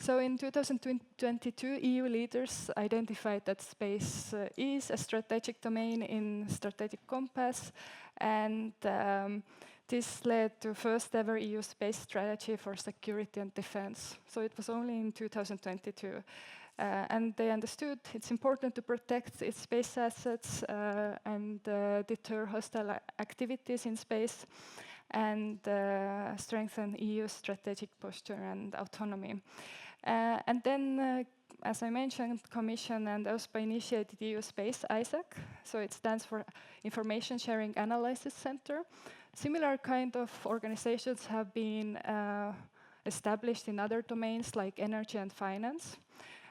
So in 2022, EU leaders identified that space is a strategic domain in strategic compass, and this led to first ever EU space strategy for security and defense. So it was only in 2022. And they understood it's important to protect its space assets and deter hostile activities in space and strengthen EU strategic posture and autonomy. And then, as I mentioned, Commission and EUSPA initiated EU Space ISAC, so it stands for Information Sharing Analysis Center. Similar kind of organizations have been established in other domains like energy and finance.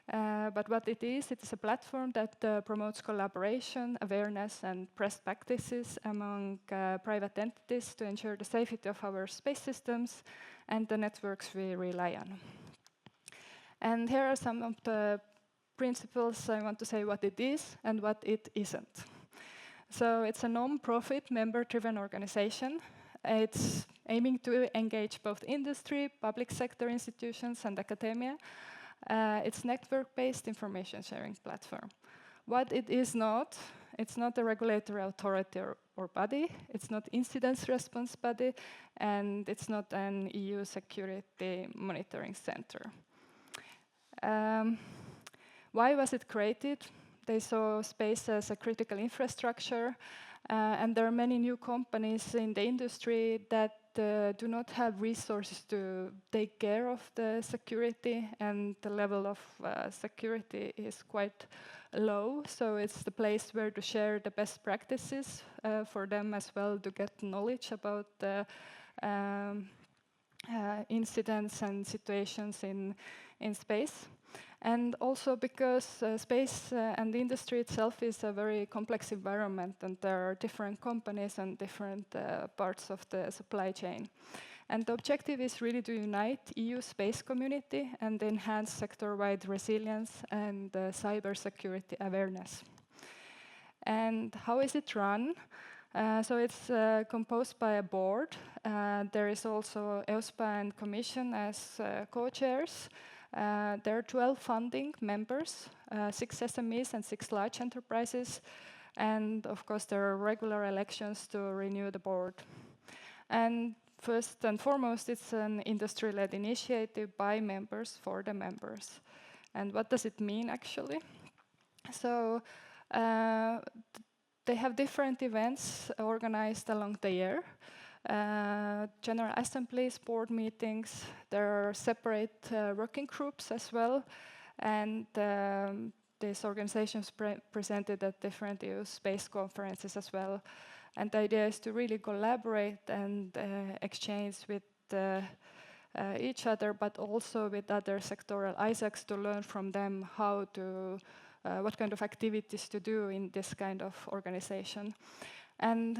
But what it is a platform that promotes collaboration, awareness, and best practices among private entities to ensure the safety of our space systems and the networks we rely on. And here are some of the principles I want to say what it is and what it isn't. So it's a non-profit, member-driven organization. It's aiming to engage both industry, public sector institutions, and academia. It's network-based information sharing platform. What it is not, it's not a regulatory authority or body, it's not incident response body, and it's not an EU security monitoring center. Why was it created? They saw space as a critical infrastructure, and there are many new companies in the industry that do not have resources to take care of the security, and the level of security is quite low. So it's the place where to share the best practices for them as well to get knowledge about the incidents and situations in space. And also because space and the industry itself is a very complex environment, and there are different companies and different parts of the supply chain. And the objective is really to unite EU space community and enhance sector-wide resilience and cybersecurity awareness. And how is it run? So it's composed by a board. There is also EUSPA and Commission as co-chairs. There are 12 funding members, 6 SMEs and 6 large enterprises. And of course, there are regular elections to renew the board. And first and foremost, it's an industry-led initiative by members for the members. And what does it mean, actually? So they have different events organized along the year. General assemblies, board meetings, there are separate working groups as well, and these organizations presented at different EU space conferences as well. And the idea is to really collaborate and exchange with each other, but also with other sectoral ISACs to learn from them how to, what kind of activities to do in this kind of organization. And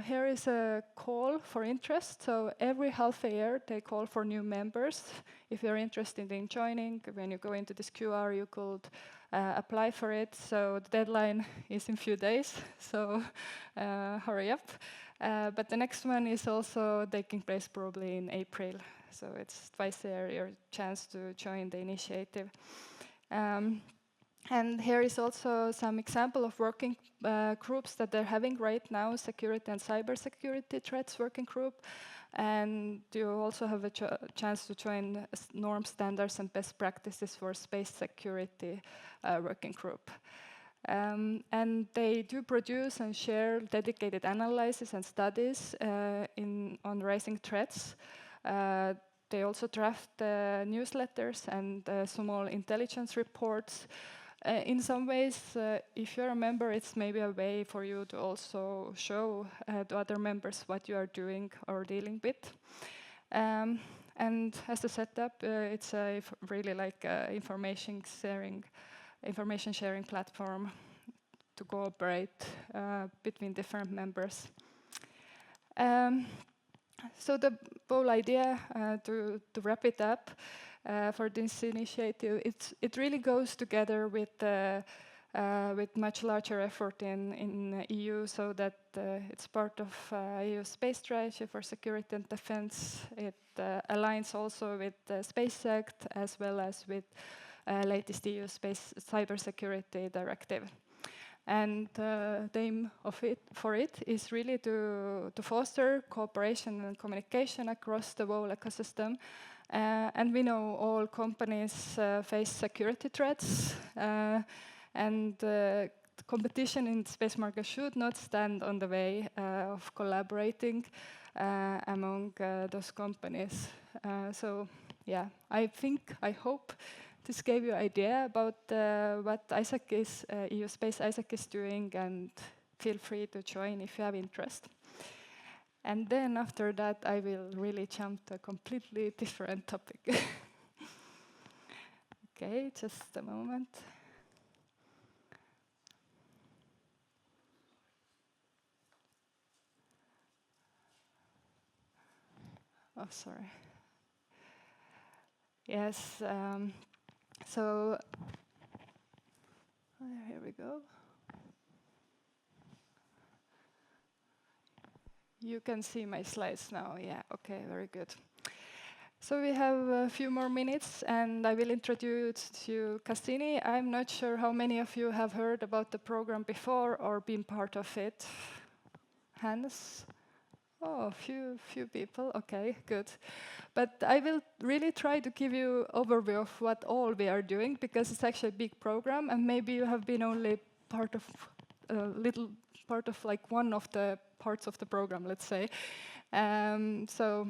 here is a call for interest. So every half a year, they call for new members. If you're interested in joining, when you go into this QR, you could apply for it. So the deadline is in a few days, so hurry up. But the next one is also taking place probably in April. So it's twice a year your chance to join the initiative. And here is also some example of working groups that they're having right now, security and cybersecurity threats working group. And you also have a chance to join norm standards and best practices for space security working group. And they do produce and share dedicated analysis and studies on rising threats. They also draft newsletters and small intelligence reports. In some ways, if you're a member, it's maybe a way for you to also show to other members what you are doing or dealing with. And as a setup, it's really like information sharing platform to cooperate between different members. So the whole idea, to wrap it up, for this initiative, it really goes together with much larger effort in EU, so that it's part of EU space strategy for security and defense. It aligns also with the Space Act as well as with latest EU space cybersecurity directive. And the aim of it is really to foster cooperation and communication across the whole ecosystem. And we know all companies face security threats, and the competition in the space market should not stand on the way of collaborating among those companies. So yeah, I hope this gave you an idea about what EU Space ISAC is doing, and feel free to join if you have interest. And then after that, I will really jump to a completely different topic. Okay, just a moment. Oh, sorry. Yes, so here we go. You can see my slides now. Yeah, okay, very good. So we have a few more minutes, and I will introduce you Cassini. I'm not sure how many of you have heard about the program before or been part of it. Hands? Oh, a few people. Okay, good. But I will really try to give you overview of what all we are doing, because it's actually a big program, and maybe you have been only part of a little part of like one of the parts of the program, let's say. So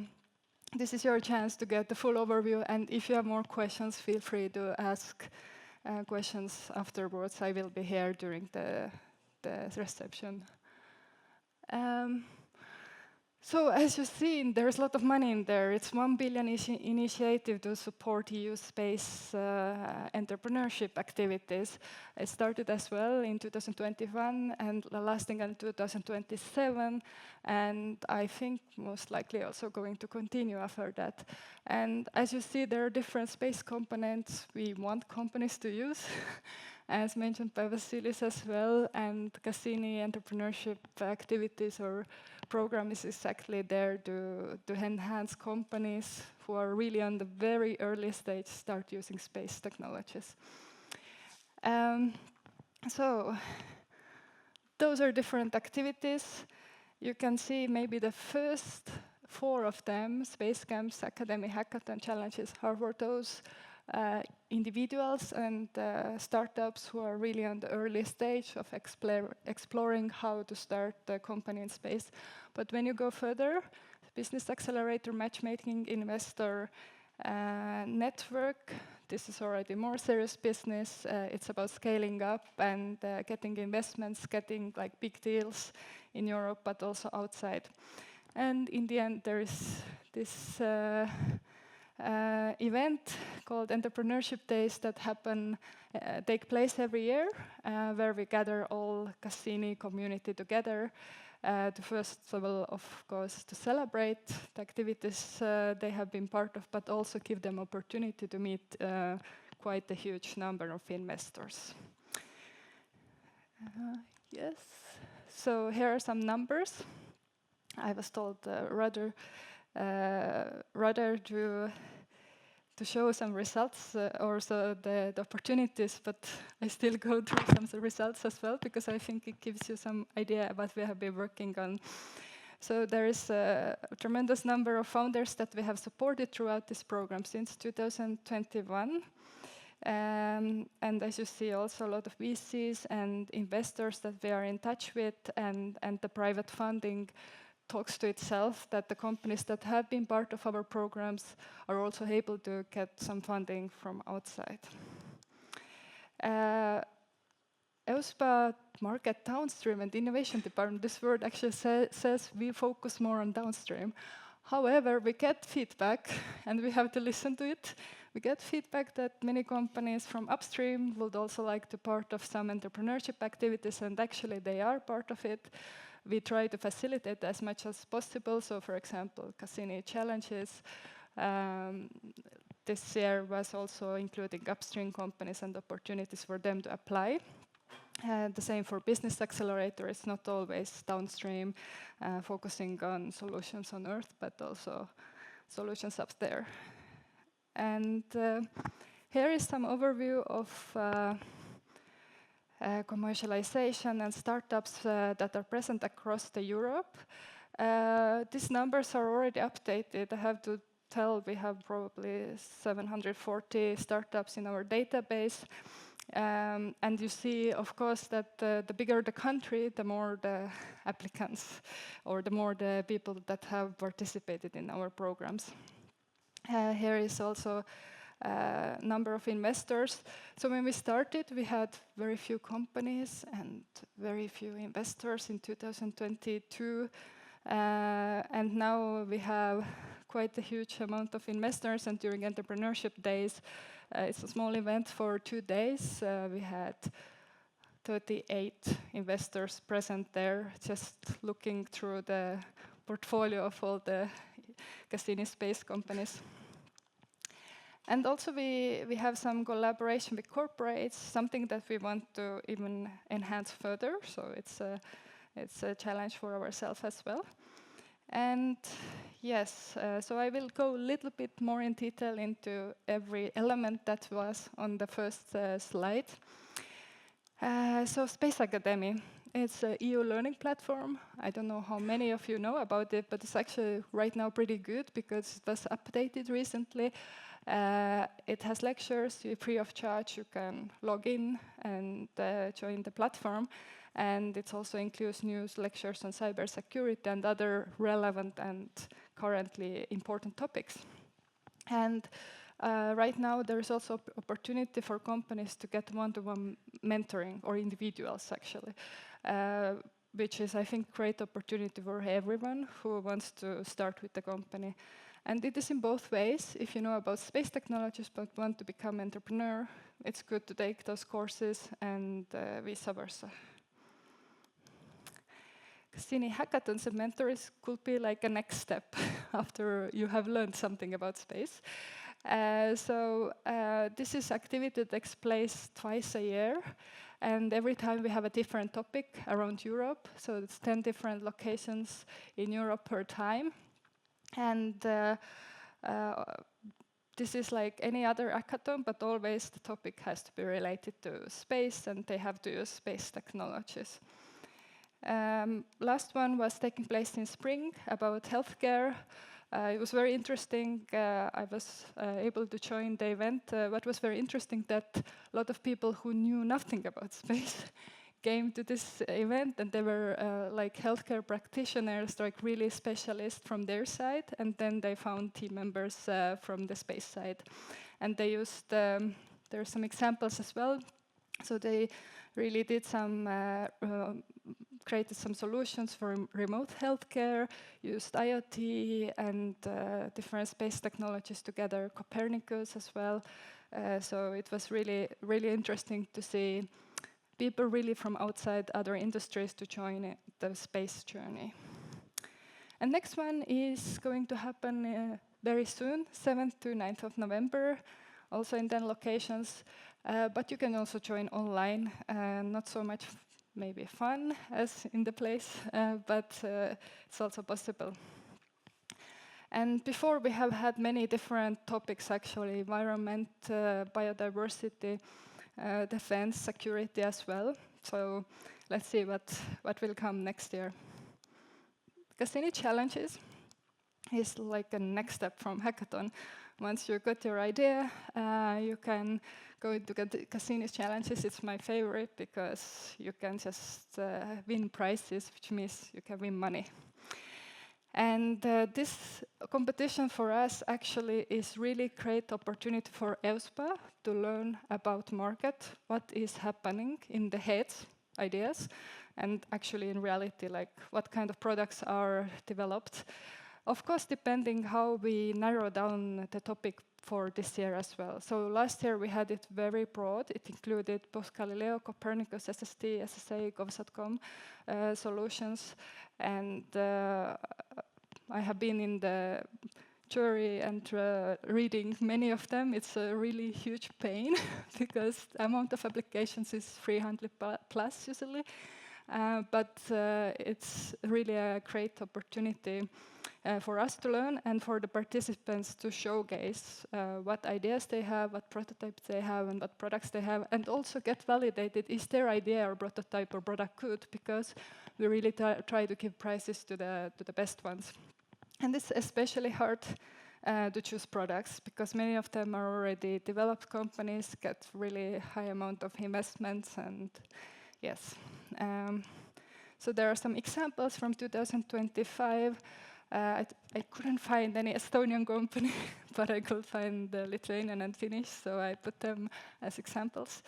this is your chance to get the full overview, and if you have more questions, feel free to ask questions afterwards. I will be here during the reception. So as you've seen, there's a lot of money in there. It's 1 billion initiative to support EU space entrepreneurship activities. It started as well in 2021 and lasting until 2027, and I think most likely also going to continue after that. And as you see, there are different space components we want companies to use, as mentioned by Vasilis as well, and Cassini entrepreneurship activities or program is exactly there to enhance companies who are really on the very early stage start using space technologies. So those are different activities. You can see maybe the first 4 of them, Space Camps, Academy, Hackathon, Challenges, are for those individuals and startups who are really on the early stage of exploring how to start a company in space. But when you go further, business accelerator, matchmaking, investor, network, this is already more serious business. It's about scaling up and getting investments, getting like big deals in Europe, but also outside. And in the end, there is this event called Entrepreneurship Days that take place every year, where we gather all Cassini community together. To first of all, of course, to celebrate the activities they have been part of, but also give them opportunity to meet quite a huge number of investors. Yes. So here are some numbers. I was told rather to to show some results, also the opportunities, but I still go through some results as well, because I think it gives you some idea about what we have been working on. So there is a tremendous number of founders that we have supported throughout this program since 2021. And as you see, also a lot of VCs and investors that we are in touch with, and the private funding talks to itself that the companies that have been part of our programs are also able to get some funding from outside. EUSPA Market Downstream and Innovation Department, this word actually says we focus more on downstream. However, we get feedback, and we have to listen to it. We get feedback that many companies from upstream would also like to part of some entrepreneurship activities, and actually they are part of it. We try to facilitate as much as possible. So, for example, Cassini Challenges this year was also including upstream companies and opportunities for them to apply. The same for Business Accelerator. It's not always downstream, focusing on solutions on Earth, but also solutions up there. And here is some overview of commercialization and startups that are present across the Europe. These numbers are already updated. I have to tell we have probably 740 startups in our database. And you see, of course, that the bigger the country, the more the applicants, or the more the people that have participated in our programs. Here is also number of investors. So when we started, we had very few companies and very few investors in 2022. And now we have quite a huge amount of investors, and during entrepreneurship days, it's a small event for 2 days. We had 38 investors present there, just looking through the portfolio of all the Cassini space companies. And also we have some collaboration with corporates, something that we want to even enhance further. So it's a challenge for ourselves as well. And yes, so I will go a little bit more in detail into every element that was on the first slide. So Space Academy, it's an EU learning platform. I don't know how many of you know about it, but it's actually right now pretty good because it was updated recently. It has lectures free of charge. You can log in and join the platform. And it also includes news lectures on cybersecurity and other relevant and currently important topics. And right now there is also opportunity for companies to get one-to-one mentoring, or individuals actually, which is, I think, great opportunity for everyone who wants to start with the company. And it is in both ways. If you know about space technologies but want to become an entrepreneur, it's good to take those courses, and vice versa. Cassini hackathons and mentors could be like a next step after you have learned something about space. This is activity that takes place twice a year, and every time we have a different topic around Europe. So it's 10 different locations in Europe per time. And this is like any other hackathon, but always the topic has to be related to space, and they have to use space technologies. Last one was taking place in spring about healthcare. It was very interesting. I was able to join the event. What was very interesting that a lot of people who knew nothing about space came to this event, and they were like healthcare practitioners, like really specialists from their side, and then they found team members from the space side. And they used, there are some examples as well. So they really did some created some solutions for remote healthcare, used IoT and different space technologies together, Copernicus as well. So it was really, really interesting to see people really from outside other industries to join the space journey. And next one is going to happen very soon, 7th to 9th of November, also in 10 locations. But you can also join online, not so much maybe fun as in the place, but it's also possible. And before we have had many different topics actually, environment, biodiversity, defense, security as well. So let's see what will come next year. Cassini challenges is like a next step from hackathon. Once you got your idea, you can go into Cassini challenges. It's my favorite because you can just win prizes, which means you can win money. And this competition for us actually is really great opportunity for EUSPA to learn about market, what is happening in the heads, ideas, and actually in reality, like what kind of products are developed. Of course, depending how we narrow down the topic for this year as well. So last year we had it very broad. It included both Galileo, Copernicus, SST, SSA, Gov.com solutions. And I have been in the jury and reading many of them. It's a really huge pain because the amount of applications is 300 plus usually. But it's really a great opportunity for us to learn and for the participants to showcase what ideas they have, what prototypes they have, and what products they have, and also get validated, is their idea or prototype or product good, because we really try to give prizes to the best ones. And it's especially hard to choose products because many of them are already developed companies, get really high amount of investments, and yes. So there are some examples from 2025. I couldn't find any Estonian company, but I could find the Lithuanian and Finnish, so I put them as examples.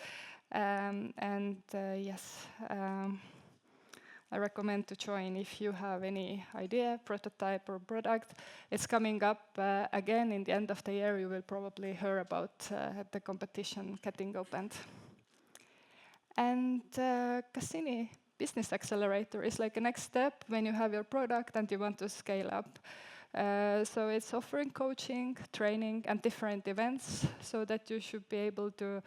Yes, I recommend to join if you have any idea, prototype, or product. It's coming up again in the end of the year. You will probably hear about the competition getting opened. And Cassini Business Accelerator is like a next step when you have your product and you want to scale up. So it's offering coaching, training, and different events so that you should be able to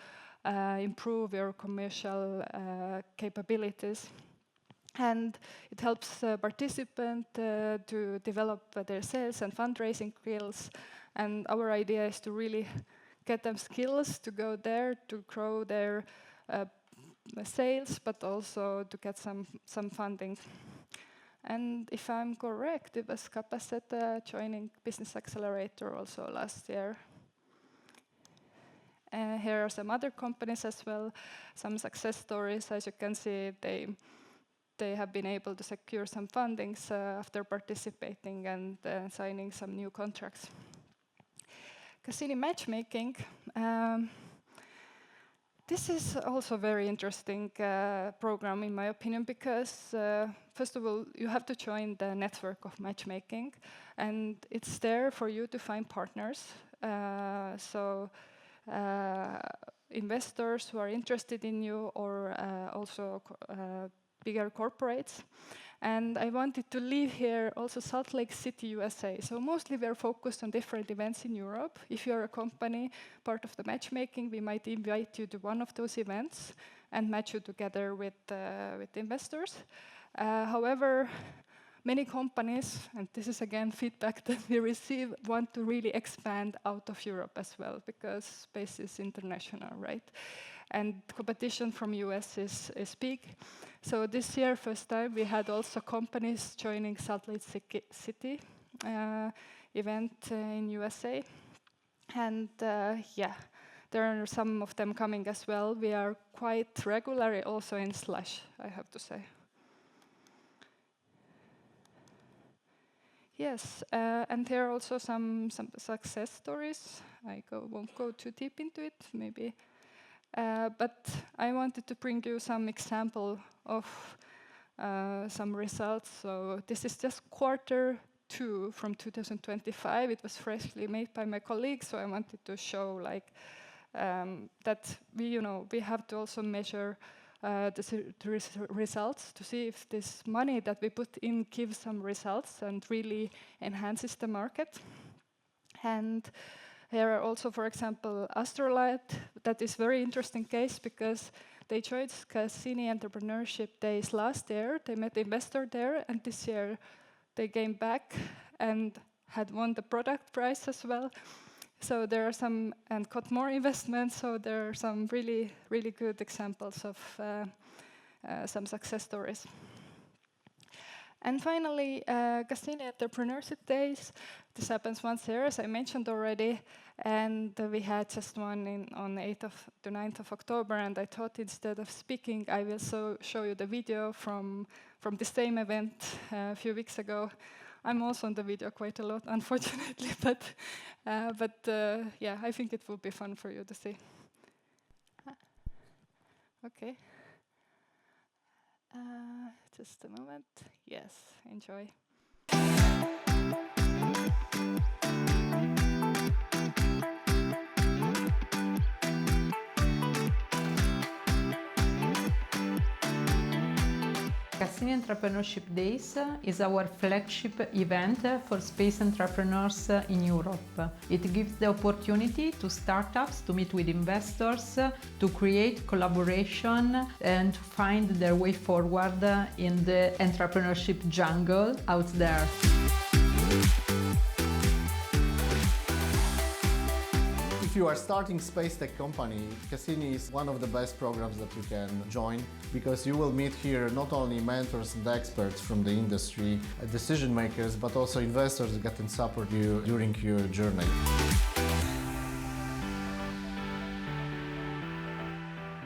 improve your commercial capabilities. And it helps participants to develop their sales and fundraising skills. And our idea is to really get them skills to go there, to grow their sales, but also to get some funding. And if I'm correct, it was Capacete joining Business Accelerator also last year. Here are some other companies as well, some success stories. As you can see, they have been able to secure some fundings after participating and signing some new contracts. Cassini matchmaking. This is also a very interesting program, in my opinion, because first of all, you have to join the network of matchmaking, and it's there for you to find partners. So investors who are interested in you, or also bigger corporates. And I wanted to leave here also Salt Lake City, USA. So mostly we're focused on different events in Europe. If you're a company, part of the matchmaking, we might invite you to one of those events and match you together with investors. However, many companies, and this is again feedback that we receive, want to really expand out of Europe as well, because space is international, right? And competition from US is big. So this year, first time, we had also companies joining Salt Lake City event in USA. And yeah, there are some of them coming as well. We are quite regularly also in Slush, I have to say. Yes, and here are also some success stories. I won't go too deep into it, maybe. But I wanted to bring you some example of some results. So this is just Q2 from 2025. It was freshly made by my colleagues, so I wanted to show like that we have to also measure the results to see if this money that we put in gives some results and really enhances the market. And here are also, for example, Astrolight. That is very interesting case because they joined Cassini Entrepreneurship Days last year. They met the investor there, and this year they came back and had won the product prize as well. So there are some, and got more investments, so there are some really, really good examples of some success stories. And finally, Cassini Entrepreneurship Days. This happens once a year, as I mentioned already, and we had just one on 8th to 9th of October, and I thought instead of speaking, I will show you the video from the same event a few weeks ago. I'm also on the video quite a lot, unfortunately, but yeah, I think it will be fun for you to see. Okay. Just a moment. Yes, enjoy. Cassini Entrepreneurship Days is our flagship event for space entrepreneurs in Europe. It gives the opportunity to startups to meet with investors, to create collaboration and to find their way forward in the entrepreneurship jungle out there. If you are starting space tech company, Cassini is one of the best programs that you can join, because you will meet here not only mentors and experts from the industry, decision makers, but also investors that can support you during your journey.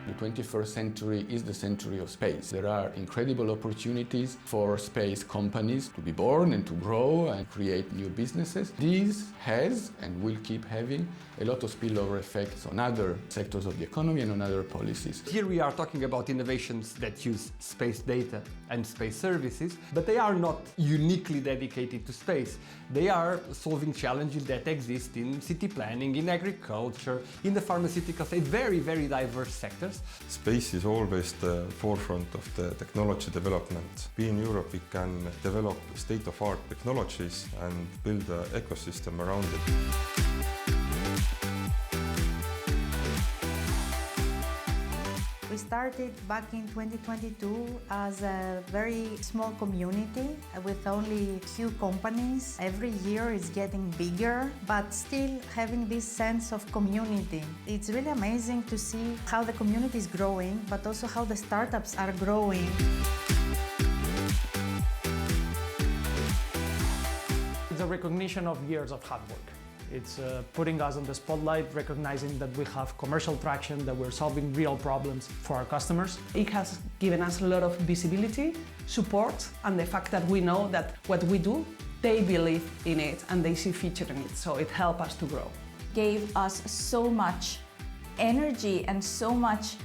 The 21st century is the century of space. There are incredible opportunities for space companies to be born and to grow and create new businesses. This has and will keep having a lot of spillover effects on other sectors of the economy and on other policies. Here we are talking about innovations that use space data and space services, but they are not uniquely dedicated to space. They are solving challenges that exist in city planning, in agriculture, in the pharmaceuticals, in very, very diverse sectors. Space is always the forefront of the technology development. We in Europe, we can develop state-of-art technologies and build an ecosystem around it. We started back in 2022 as a very small community with only a few companies. Every year it's getting bigger, but still having this sense of community. It's really amazing to see how the community is growing, but also how the startups are growing. It's a recognition of years of hard work. It's putting us on the spotlight, recognizing that we have commercial traction, that we're solving real problems for our customers. It has given us a lot of visibility, support, and the fact that we know that what we do, they believe in it and they see future in it, so it helped us to grow. Gave us so much energy and so much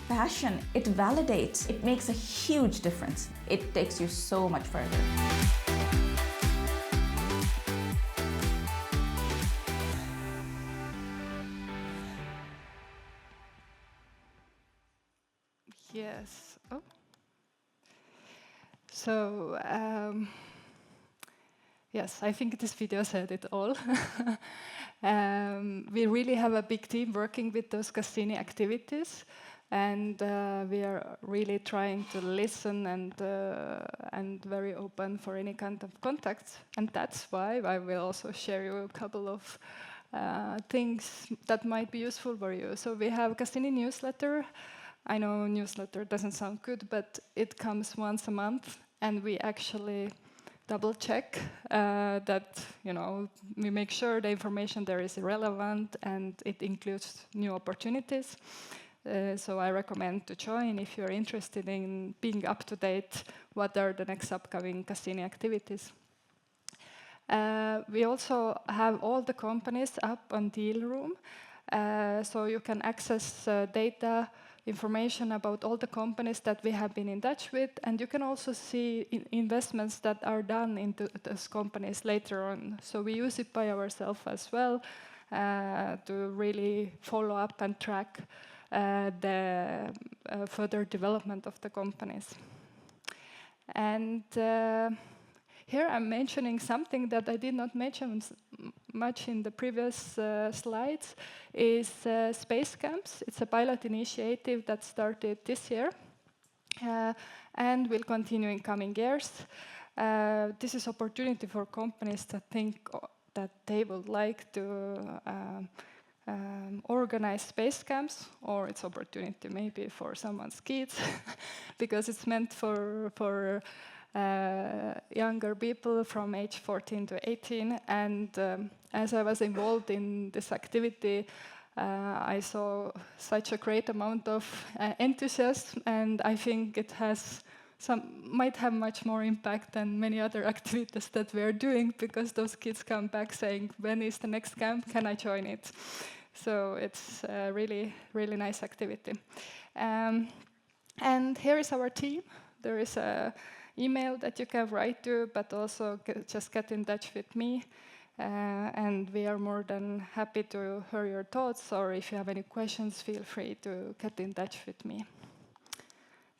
passion. It validates, it makes a huge difference. It takes you so much further. Yes. Oh. So, yes, I think this video said it all. We really have a big team working with those Cassini activities, and we are really trying to listen and very open for any kind of contacts. And that's why I will also share you a couple of things that might be useful for you. So we have Cassini newsletter. I know newsletter doesn't sound good, but it comes once a month, and we actually double check that, you know, we make sure the information there is relevant and it includes new opportunities. So I recommend to join if you're interested in being up to date. What are the next upcoming Cassini activities? We also have all the companies up on Deal Room, so you can access data, information about all the companies that we have been in touch with, and you can also see investments that are done into those companies later on. So we use it by ourselves as well to really follow up and track the further development of the companies. And here I'm mentioning something that I did not mention much in the previous slides, is Space Camps. It's a pilot initiative that started this year and will continue in coming years. This is opportunity for companies that think that they would like to organize space camps, or it's opportunity maybe for someone's kids, because it's meant for younger people from age 14 to 18. And as I was involved in this activity, I saw such a great amount of enthusiasm, and I think it might have much more impact than many other activities that we are doing, because those kids come back saying, when is the next camp, can I join it? So it's a really, really nice activity. And here is our team. There is an email that you can write to, but also just get in touch with me. And we are more than happy to hear your thoughts, or if you have any questions, feel free to get in touch with me.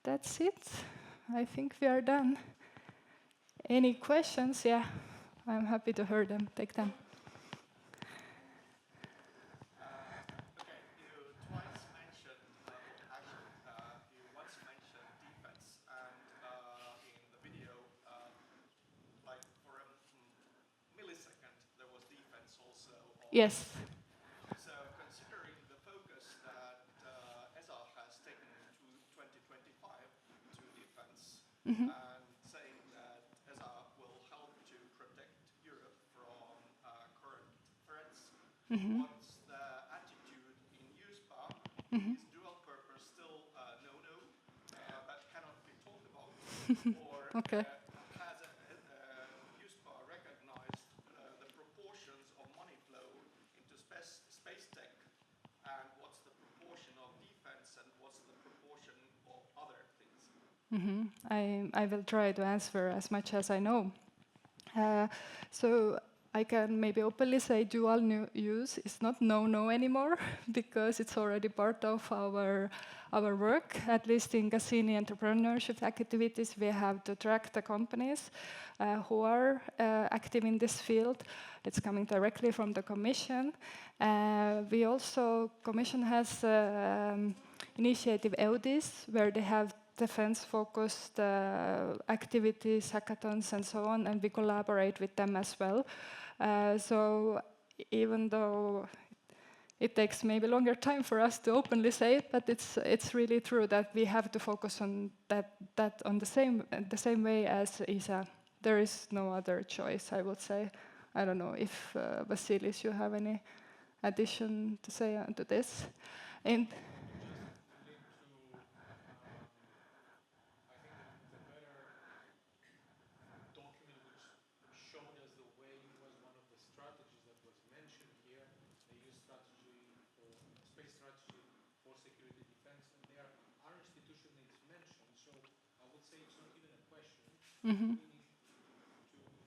That's it. I think we are done. Any questions? Yeah, I'm happy to hear them. Take them. Okay, you twice mentioned, you once mentioned defense, and in the video, like for a millisecond, there was defense also. Yes. So considering the focus that ESA has taken to 2025 to defense, and saying that ESA will help to protect Europe from current threats, what's the attitude in USPA? Is dual purpose still no-no, but cannot be talked about? Or Okay. has USPA recognized the proportions of money flow into space tech, and what's the proportion of defense and what's the proportion of other things? I will try to answer as much as I know. So I can maybe openly say dual use is not no-no anymore, because it's already part of our work. At least in Cassini entrepreneurship activities, we have to track the companies who are active in this field. It's coming directly from the Commission. Commission has initiative EUDIS, where they have defense-focused activities, hackathons, and so on, and we collaborate with them as well. So even though it takes maybe longer time for us to openly say it, but it's really true that we have to focus on that on the same way as ESA. There is no other choice, I would say. I don't know if Vasilis, you have any addition to say to this. And We need to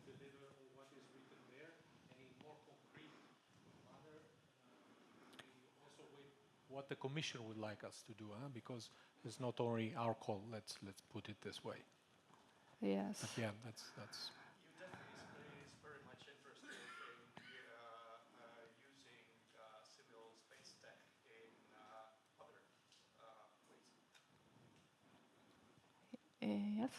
deliver what is written there, and in more concrete manner, we also wait what the Commission would like us to do, because it's not only our call. Let's put it this way. Yes. But yeah, that's. You definitely is very much interested in using civil space tech in other ways. Yes.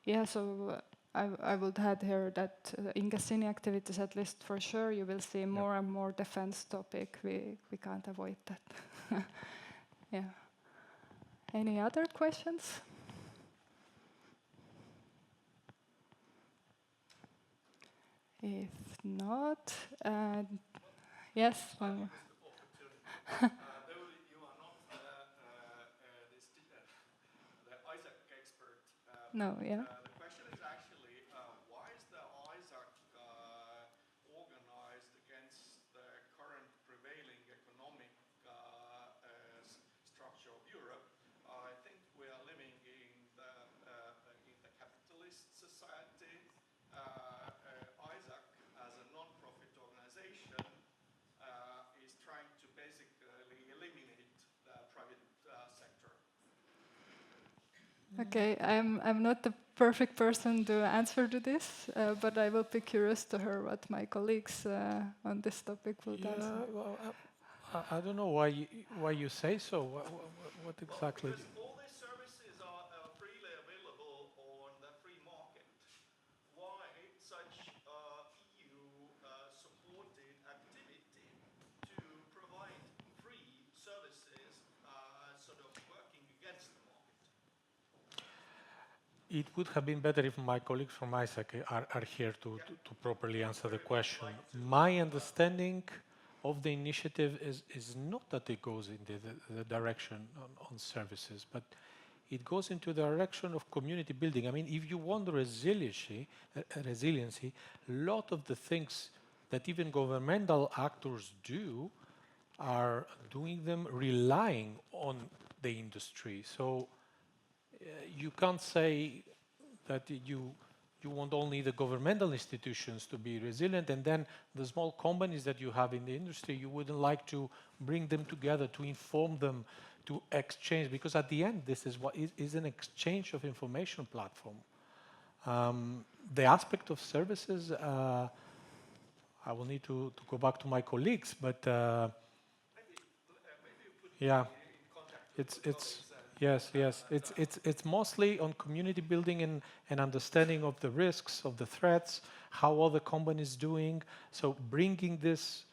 Yeah, so I would add here that in Cassini activities, at least for sure, you will see more and more defense topic. We can't avoid that. Yeah. Any other questions? If not, yes, one more. Though you are not the Isaac expert, No, yeah. the question is actually, why is the Isaac organized against the current prevailing economic structure of Europe? I think we are living in the capitalist society. Isaac, as a non-profit organization, is trying to basically eliminate the private sector. Okay, I'm not the perfect person to answer to this, but I will be curious to hear what my colleagues on this topic will answer. Well, I don't know why you say so. What exactly? Because all these services are freely available on the free It would have been better if my colleagues from ISAC are here to properly answer the question. My understanding of the initiative is not that it goes in the direction on services, but it goes into the direction of community building. I mean, if you want resiliency, a lot of the things that even governmental actors do are doing them relying on the industry. So you can't say that you want only the governmental institutions to be resilient, and then the small companies that you have in the industry, you wouldn't like to bring them together, to inform them, to exchange, because at the end, this is what is an exchange of information platform. The aspect of services, I will need to go back to my colleagues, but yeah, it's mostly on community building and understanding of the risks, of the threats, how other companies doing. So bringing this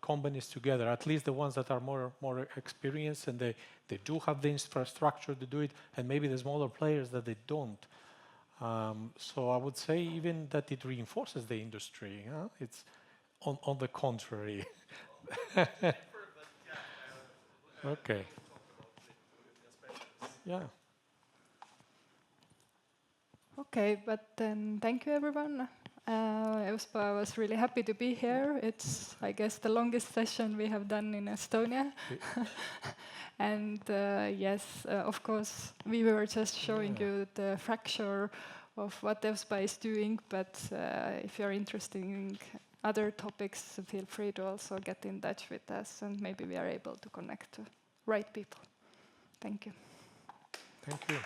companies together, at least the ones that are more experienced and they do have the infrastructure to do it, and maybe the smaller players that they don't. So I would say even that it reinforces the industry. Huh? It's on the contrary. Okay. Yeah. Okay, but then thank you, everyone. I was really happy to be here. It's, I guess, the longest session we have done in Estonia. And yes, of course, we were just showing you the fracture of what EUSPA is doing, but if you're interested in other topics, feel free to also get in touch with us, and maybe we are able to connect to right people. Thank you. Thank you.